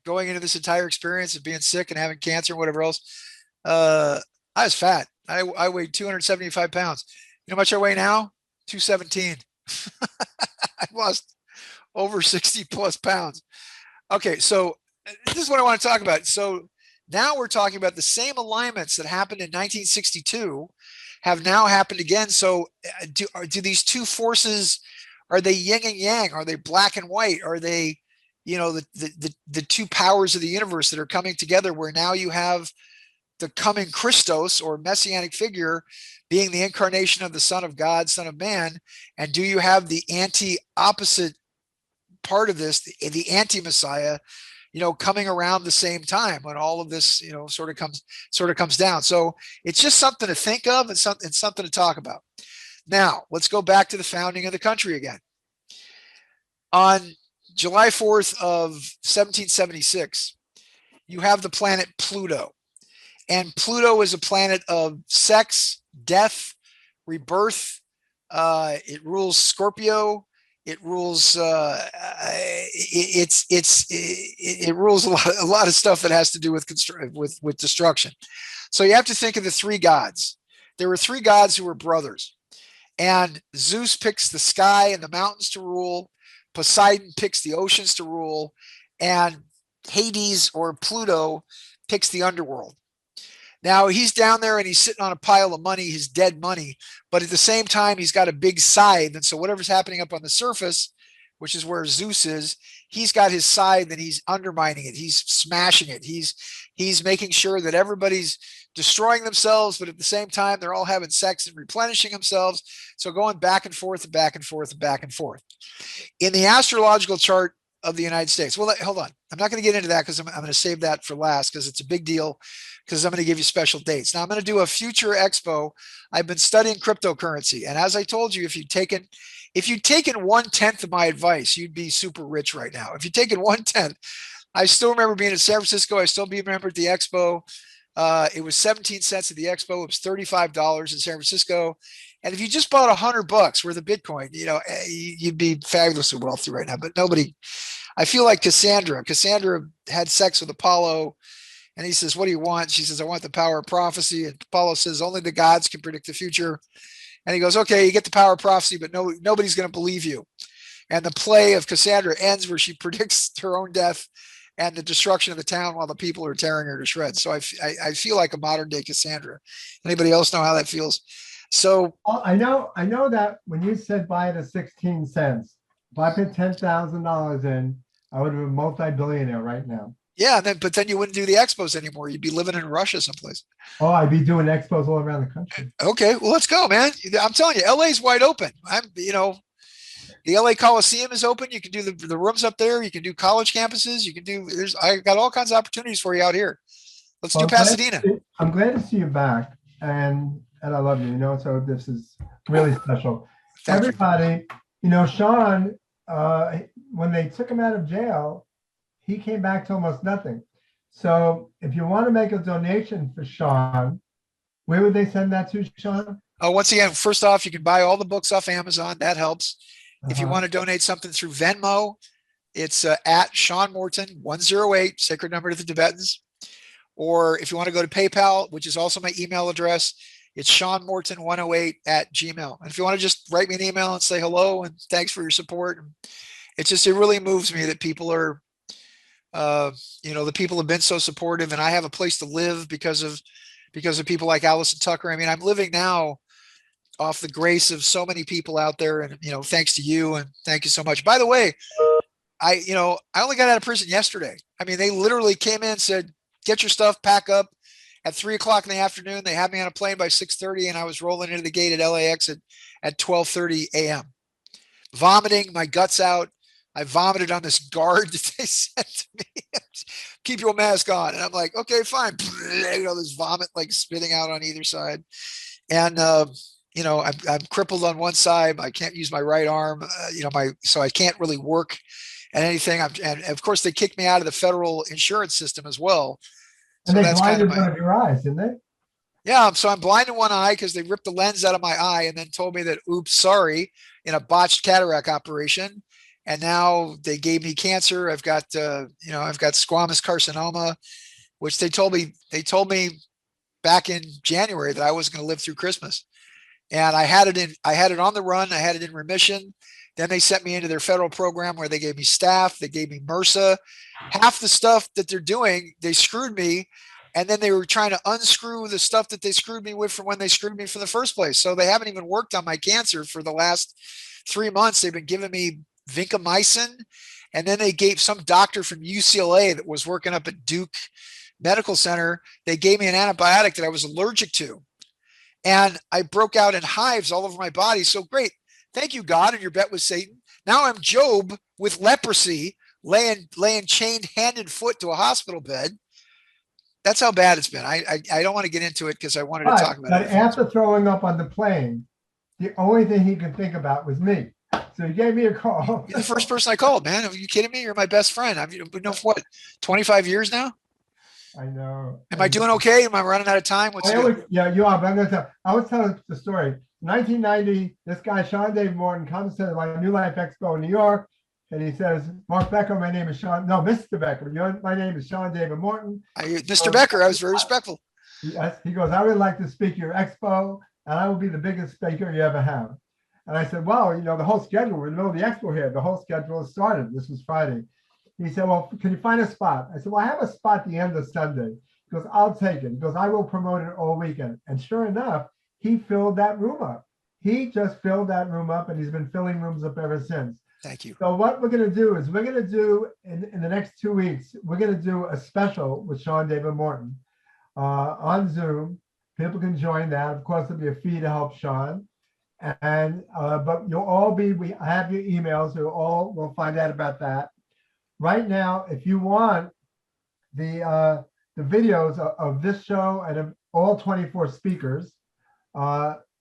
Going into this entire experience of being sick and having cancer and whatever else, I was fat. I weighed 275 pounds. You know how much I weigh now? 217. I lost over 60 plus pounds. Okay, so this is what I want to talk about. So now we're talking about the same alignments that happened in 1962 have now happened again. So do these two forces, are they yin and yang? Are they black and white? Are they, you know, the two powers of the universe that are coming together, where now you have the coming Christos or messianic figure being the incarnation of the Son of God, Son of Man? And do you have the anti-opposite part of this, the anti-Messiah, you know, coming around the same time when all of this, you know, sort of comes down? So it's just something to think of and something to talk about. Now, let's go back to the founding of the country again. On July 4th of 1776, you have the planet Pluto. And Pluto is a planet of sex, death, rebirth. It rules Scorpio. It rules it rules a lot of stuff that has to do with destruction. So you have to think of the three gods. There were three gods who were brothers. And Zeus picks the sky and the mountains to rule. Poseidon picks the oceans to rule. And Hades, or Pluto, picks the underworld. Now he's down there and he's sitting on a pile of money, his dead money. But at the same time, he's got a big scythe. And so whatever's happening up on the surface, which is where Zeus is, he's got his scythe and he's undermining it. He's smashing it. He's He's making sure that everybody's destroying themselves, but at the same time, they're all having sex and replenishing themselves. So going back and forth and back and forth and back and forth. In the astrological chart of the United States, well, hold on. I'm not going to get into that because I'm going to save that for last because it's a big deal because I'm going to give you special dates. Now I'm going to do a future expo. I've been studying cryptocurrency. And as I told you, if you'd taken 1/10 of my advice, you'd be super rich right now. If you'd taken 1/10, I still remember being in San Francisco. I still remember at the expo. It was 17 cents at the expo. It was $35 in San Francisco. And if you just bought $100 worth of Bitcoin, you'd be fabulously wealthy right now. But nobody, I feel like Cassandra had sex with Apollo and he says, what do you want? She says, I want the power of prophecy. And Apollo says, only the gods can predict the future. And he goes, okay, you get the power of prophecy, but nobody's going to believe you. And the play of Cassandra ends where she predicts her own death and the destruction of the town while the people are tearing her to shreds. So I feel like a modern day Cassandra. Anybody else know how that feels? So I know that when you said buy it at 16 cents, if I put $10,000 in, I would have been a multi-billionaire right now. yeah, but then you wouldn't do the expos anymore. You'd be living in Russia someplace. Oh, I'd be doing expos all around the country. Okay, well, let's go, man. I'm telling you, LA's wide open. The LA Coliseum is open. You can do the rooms up there. You can do college campuses. I got all kinds of opportunities for you out here. Let's do Pasadena. I'm glad to see you back, and I love you. So this is really special. Thank you. Everybody, Sean, when they took him out of jail, he came back to almost nothing. So if you want to make a donation for Sean, where would they send that to, Sean? Once again, first off, you can buy all the books off Amazon. That helps. If you want to donate something through Venmo, it's at Sean Morton 108, sacred number to the Tibetans. Or if you want to go to PayPal, which is also my email address, it's SeanMorton108@gmail. And if you want to just write me an email and say hello and thanks for your support, it really moves me that people are, the people have been so supportive, and I have a place to live because of people like Allison Tucker. I mean, I'm living now off the grace of so many people out there, and thanks to you, and thank you so much. By the way, I only got out of prison yesterday. I mean, they literally came in and said, get your stuff, pack up. At 3 o'clock in the afternoon, they had me on a plane by 6:30, and I was rolling into the gate at LAX at 12:30 a.m. Vomiting my guts out. I vomited on this guard that they sent to me. Keep your mask on. And I'm like, okay, fine. This vomit like spitting out on either side. And, I'm crippled on one side. I can't use my right arm, so I can't really work at anything. And of course, they kicked me out of the federal insurance system as well. And they blinded one of your eyes, didn't they? Yeah, so I'm blind in one eye because they ripped the lens out of my eye and then told me that, oops, sorry, in a botched cataract operation. And now they gave me cancer. I've got squamous carcinoma, which they told me back in January that I wasn't going to live through Christmas. And I had it on the run. I had it in remission. Then they sent me into their federal program where they gave me staph. They gave me MRSA. Half the stuff that they're doing, they screwed me. And then they were trying to unscrew the stuff that they screwed me with from when they screwed me from the first place. So they haven't even worked on my cancer for the last 3 months. They've been giving me vancomycin. And then they gave some doctor from UCLA that was working up at Duke Medical Center. They gave me an antibiotic that I was allergic to. And I broke out in hives all over my body. So great. Thank you, God, and your bet with Satan. Now I'm Job with leprosy, laying chained hand and foot to a hospital bed. That's how bad it's been. I don't want to get into it because I wanted to talk about it. But after throwing up on the plane, the only thing he could think about was me. So he gave me a call. You're the first person I called, man. Are you kidding me? You're my best friend. I've been known for what, 25 years now? I know. Am I doing okay? Am I running out of time? Yeah, you are. But I'm going to tell. I was telling the story. 1990, this guy, Sean Dave Morton, comes to my New Life Expo in New York, and he says, Mark Becker, my name is Sean. No, Mr. Becker. My name is Sean David Morton. Mr. Becker, I was very respectful. Yes, he goes, I would like to speak at your expo, and I will be the biggest speaker you ever have. And I said, well, the whole schedule, we're in the middle of the expo here. The whole schedule has started. This was Friday. He said, well, can you find a spot? I said, well, I have a spot at the end of Sunday. He goes, I'll take it. He goes, I will promote it all weekend. And sure enough, he filled that room up. He just filled that room up, and he's been filling rooms up ever since. Thank you. So what we're going to do is we're going to do in the next 2 weeks, we're going to do a special with Sean David Morton on Zoom. People can join that. Of course, there'll be a fee to help Sean. And but you'll all be, I have your emails, we'll find out about that. Right now, if you want the videos of this show and of all 24 speakers,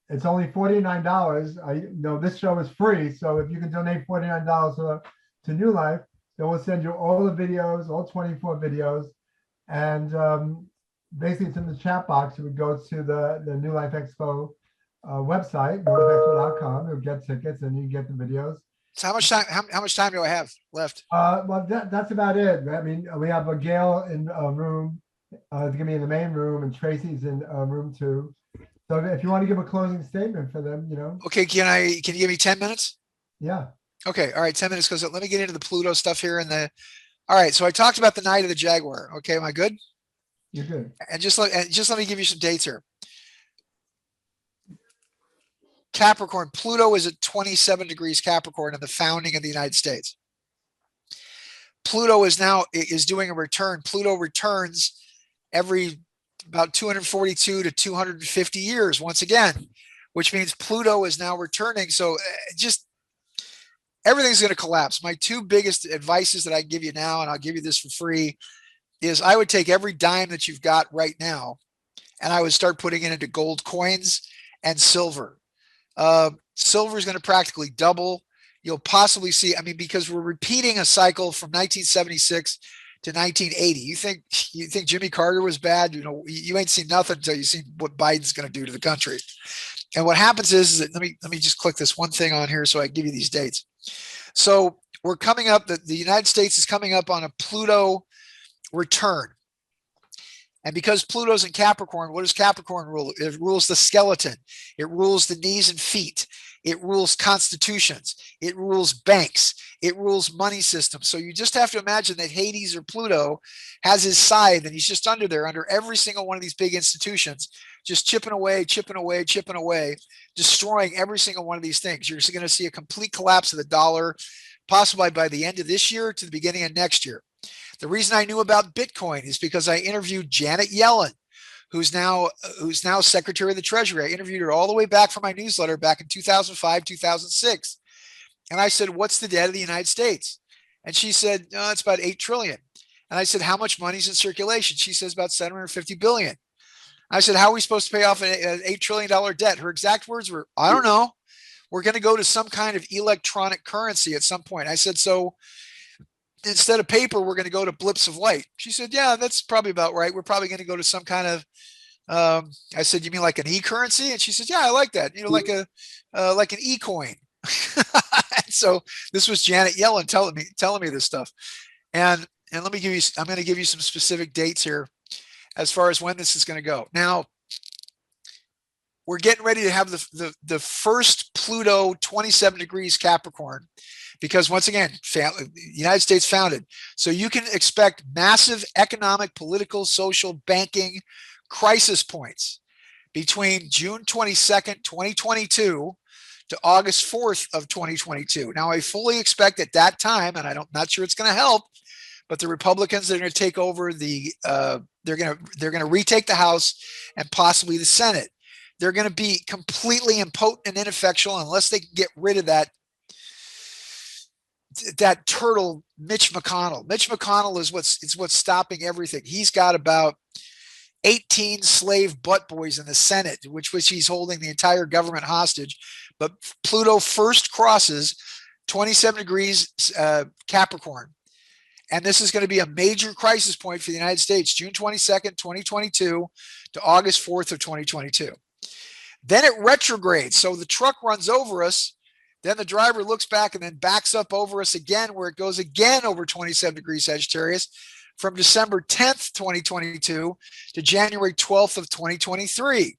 it's only $49. I know this show is free, so if you can donate $49 to New Life, then we'll send you all the videos, all 24 videos, and basically it's in the chat box. You would go to the New Life Expo website, newlifeexpo.com. You'll get tickets and you get the videos. So how much time? How much time do I have left? Well, that's about it. I mean, we have a Gail in room. It's gonna be in the main room, and Tracy's in room 2. So if you want to give a closing statement for them, Okay, can you give me 10 minutes? yeah. Okay, all right, 10 minutes goes. Let me get into the Pluto stuff here all right, so I talked about the night of the Jaguar. Okay, am I good? You're good. And just let me give you some dates here. Capricorn, Pluto is at 27 degrees Capricorn in the founding of the United States. Pluto is doing a return. Pluto returns every about 242 to 250 years once again, which means Pluto is now returning. So just everything's going to collapse. My 2 biggest advices that I give you now, and I'll give you this for free, is I would take every dime that you've got right now and I would start putting it into gold coins and silver. Silver is going to practically double. You'll possibly see, I mean, because we're repeating a cycle from 1976 to 1980. You think Jimmy Carter was bad? You ain't seen nothing until you see what Biden's going to do to the country. And what happens is that, let me just click this one thing on here so I give you these dates. So we're coming up, the United States is coming up on a Pluto return. And because Pluto's in Capricorn, what does Capricorn rule? It rules the skeleton. It rules the knees and feet. It rules constitutions. It rules banks. It rules money systems. So you just have to imagine that Hades or Pluto has his scythe and he's just under there, under every single one of these big institutions, just chipping away, destroying every single one of these things. You're just going to see a complete collapse of the dollar, possibly by the end of this year to the beginning of next year. The reason I knew about Bitcoin is because I interviewed Janet Yellen, who's now Secretary of the Treasury. I interviewed her all the way back from my newsletter back in 2005, 2006. And I said, what's the debt of the United States? And she said, no, it's about 8 trillion. And I said, how much money is in circulation? She says about 750 billion. I said, how are we supposed to pay off an $8 trillion debt? Her exact words were, I don't know. We're going to go to some kind of electronic currency at some point. I said, so instead of paper, we're going to go to blips of light. She said, yeah, that's probably about right. We're probably going to go to some kind of, I said, you mean like an e-currency? And she said, yeah, I like that. Like an e-coin. So this was Janet Yellen telling me this stuff. And let me I'm going to give you some specific dates here as far as when this is going to go. Now, we're getting ready to have the first Pluto 27 degrees Capricorn, because once again, the United States founded. So you can expect massive economic, political, social, banking crisis points between June 22nd, 2022 to August 4th of 2022. Now, I fully expect at that time, and I'm not sure it's going to help, but the Republicans are going to take over they're going to retake the House and possibly the Senate. They're going to be completely impotent and ineffectual unless they can get rid of that turtle, Mitch McConnell. Mitch McConnell is what's stopping everything. He's got about 18 slave butt boys in the Senate, which he's holding the entire government hostage. But Pluto first crosses 27 degrees Capricorn. And this is going to be a major crisis point for the United States, June 22nd, 2022 to August 4th of 2022. Then it retrogrades. So the truck runs over us. Then the driver looks back and then backs up over us again, where it goes again over 27 degrees Sagittarius from December 10th, 2022 to January 12th of 2023,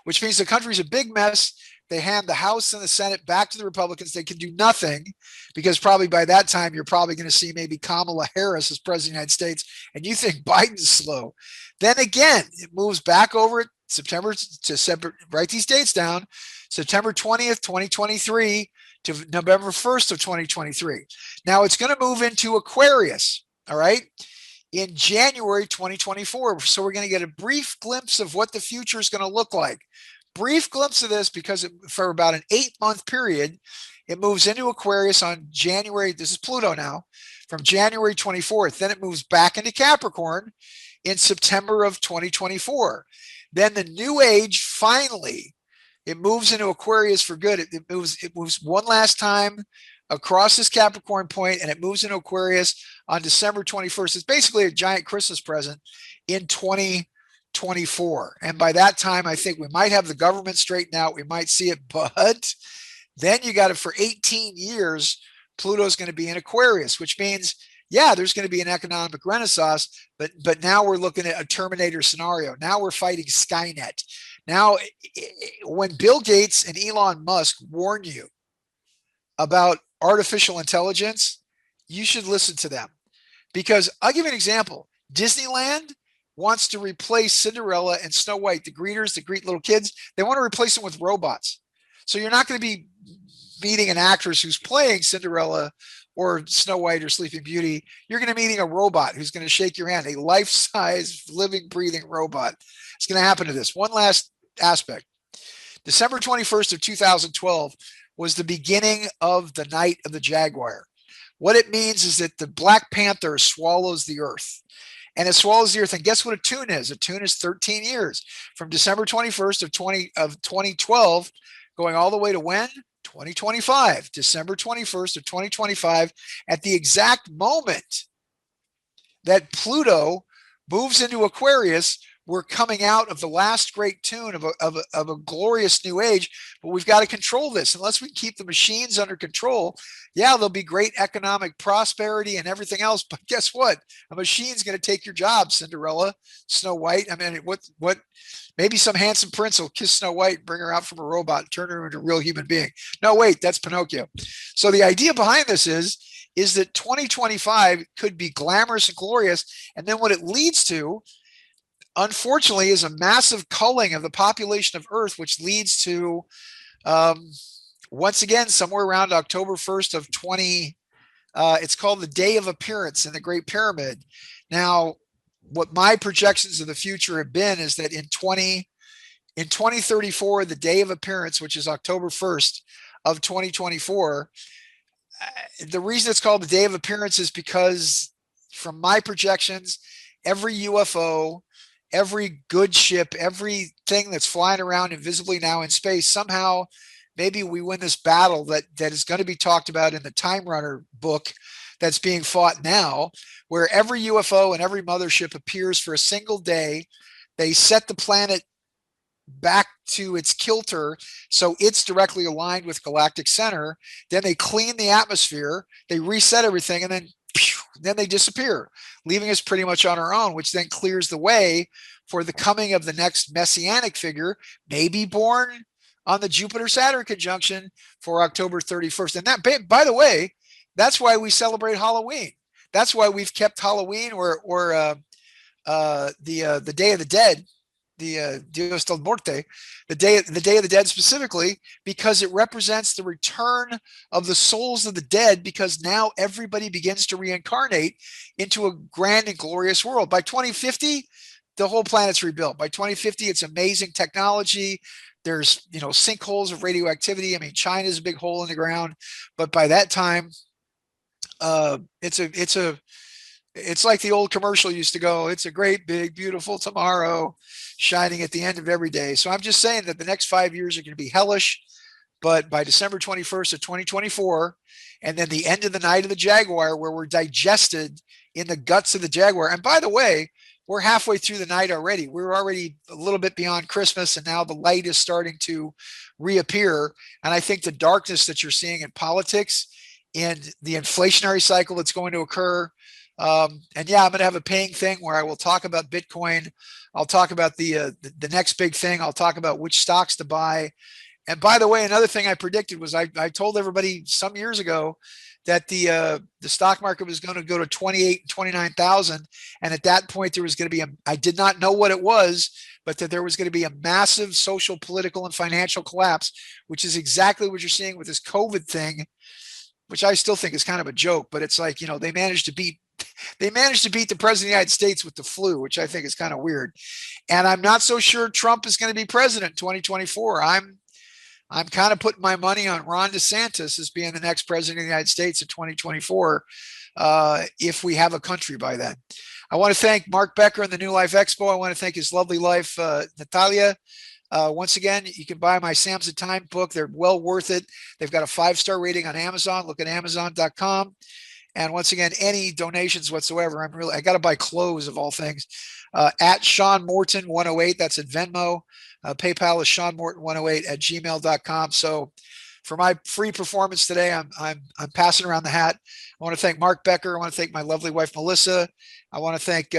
which means the country's a big mess. They hand the House and the Senate back to the Republicans. They can do nothing because probably by that time, you're probably going to see maybe Kamala Harris as president of the United States. And you think Biden's slow. Then again, it moves back over September to September, write these dates down, September 20th, 2023 to November 1st of 2023. Now it's going to move into Aquarius, all right, in January 2024. So we're going to get a brief glimpse of what the future is going to look like. Brief glimpse of this because for about an 8-month period, it moves into Aquarius on January. This is Pluto now, from January 24th. Then it moves back into Capricorn in September of 2024. Then the new age, finally, it moves into Aquarius for good. It moves one last time across this Capricorn point, and it moves into Aquarius on December 21st. It's basically a giant Christmas present in 2024. And by that time, I think we might have the government straightened out. We might see it, but then you got it for 18 years. Pluto's going to be in Aquarius, which means, yeah, there's going to be an economic renaissance, but now we're looking at a Terminator scenario. Now we're fighting Skynet. Now, when Bill Gates and Elon Musk warn you about artificial intelligence, you should listen to them. Because I'll give you an example. Disneyland wants to replace Cinderella and Snow White, the greeters, the greet little kids. They want to replace them with robots. So you're not going to be meeting an actress who's playing Cinderella or Snow White or Sleeping Beauty. You're going to be meeting a robot who's going to shake your hand, a life-size, living, breathing robot. It's going to happen to this. One last aspect. December 21st of 2012 was the beginning of the night of the Jaguar. What it means is that the Black Panther swallows the earth. And it swallows the earth. And guess what a tune is? A tune is 13 years. From December 21st of 2012, going all the way to when? 2025, December 21st of 2025, at the exact moment that Pluto moves into Aquarius, we're coming out of the last great tune of a glorious new age, but we've got to control this. Unless we keep the machines under control, yeah, there'll be great economic prosperity and everything else, but guess what? A machine's going to take your job, Cinderella, Snow White. I mean, what? Maybe some handsome prince will kiss Snow White, bring her out from a robot, and turn her into a real human being. No, wait, that's Pinocchio. So the idea behind this is that 2025 could be glamorous and glorious, and then what it leads to, unfortunately, is a massive culling of the population of Earth, which leads to, once again, somewhere around October 1st of it's called the Day of Appearance in the Great Pyramid. Now, what my projections of the future have been is that in 2034, the Day of Appearance, which is October 1st of 2024, the reason it's called the Day of Appearance is because from my projections, every UFO, every good ship, everything that's flying around invisibly now in space, somehow maybe we win this battle that is going to be talked about in the Time Runner book that's being fought now, where every UFO and every mothership appears for a single day. They set the planet back to its kilter so it's directly aligned with galactic center. Then they clean the atmosphere, they reset everything, and then they disappear, leaving us pretty much on our own, which then clears the way for the coming of the next messianic figure, maybe born on the Jupiter-Saturn conjunction for October 31st. And that, by the way, that's why we celebrate Halloween. That's why we've kept Halloween or the Day of the Dead, the Dios del Muerte, the Day of the Dead specifically, because it represents the return of the souls of the dead, because now everybody begins to reincarnate into a grand and glorious world. By 2050, the whole planet's rebuilt. By 2050, it's amazing technology. There's, sinkholes of radioactivity. I mean, China's a big hole in the ground, but by that time, it's like the old commercial used to go, it's a great, big, beautiful tomorrow shining at the end of every day. So I'm just saying that the next 5 years are going to be hellish, but by December 21st of 2024, and then the end of the night of the Jaguar, where we're digested in the guts of the Jaguar. And by the way, we're halfway through the night already. We're already a little bit beyond Christmas, and now the light is starting to reappear. And I think the darkness that you're seeing in politics, in the inflationary cycle that's going to occur, and yeah, I'm going to have a paying thing where I will talk about Bitcoin. I'll talk about the next big thing. I'll talk about which stocks to buy. And by the way, another thing I predicted was I told everybody some years ago that the stock market was going to go to 28 and 29,000. And at that point, there was going to be I did not know what it was, but that there was going to be a massive social, political, and financial collapse, which is exactly what you're seeing with this COVID thing, which I still think is kind of a joke, but it's like, they managed to beat the president of the United States with the flu, which I think is kind of weird. And I'm not so sure Trump is going to be president in 2024. I'm kind of putting my money on Ron DeSantis as being the next president of the United States in 2024, if we have a country by then. I want to thank Mark Becker and the New Life Expo. I want to thank his lovely wife, Natalia. Once again, you can buy my Sam's of Time book. They're well worth it. They've got a 5-star rating on Amazon. Look at Amazon.com. And once again, any donations whatsoever, I got to buy clothes of all things. At Sean Morton 108, that's at Venmo. PayPal is Sean Morton 108 at gmail.com. So for my free performance today, I'm passing around the hat. I want to thank Mark Becker. I want to thank my lovely wife, Melissa. I want to thank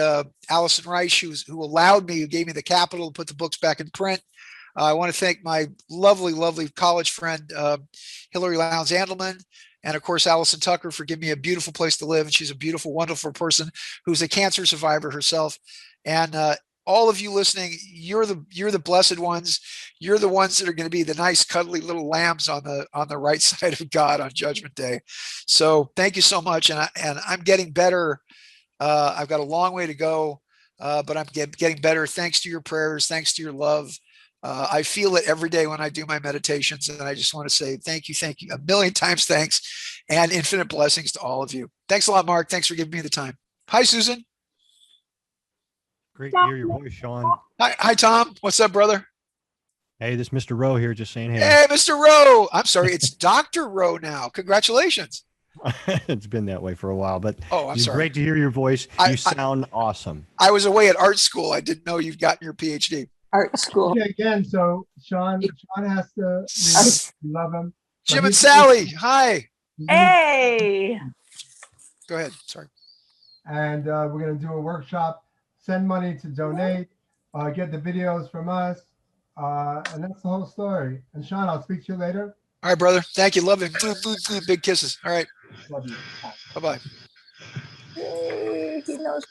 Allison Reich, who allowed me, who gave me the capital to put the books back in print. I want to thank my lovely, lovely college friend, Hillary Lowndes Andelman. And of course, Allison Tucker for giving me a beautiful place to live. And she's a beautiful, wonderful person who's a cancer survivor herself. And all of you listening, you're the blessed ones. You're the ones that are going to be the nice, cuddly little lambs on the right side of God on Judgment Day. So thank you so much. And I'm getting better. I've got a long way to go, but I'm getting better. Thanks to your prayers. Thanks to your love. I feel it every day when I do my meditations, and I just want to say thank you, a million times thanks, and infinite blessings to all of you. Thanks a lot, Mark. Thanks for giving me the time. Hi, Susan. Great to hear your voice, Sean. Hi, Tom. What's up, brother? Hey, this is Mr. Rowe here, just saying hey. Hey, Mr. Rowe. I'm sorry, it's Dr. Rowe now. Congratulations. It's been that way for a while, but I'm it's sorry. great to hear your voice. You sound awesome. I was away at art school. I didn't know you've gotten your PhD. Art school. Okay, again, so Sean has to leave. We love him. But Jim and he's- Sally. Hi. Hey, Go ahead. Sorry. And we're going to do a workshop, send money to donate, get the videos from us. And that's the whole story. And Sean, I'll speak to you later. All right, brother. Thank you. Love you. Big kisses. All right. Love you. Bye-bye. he knows.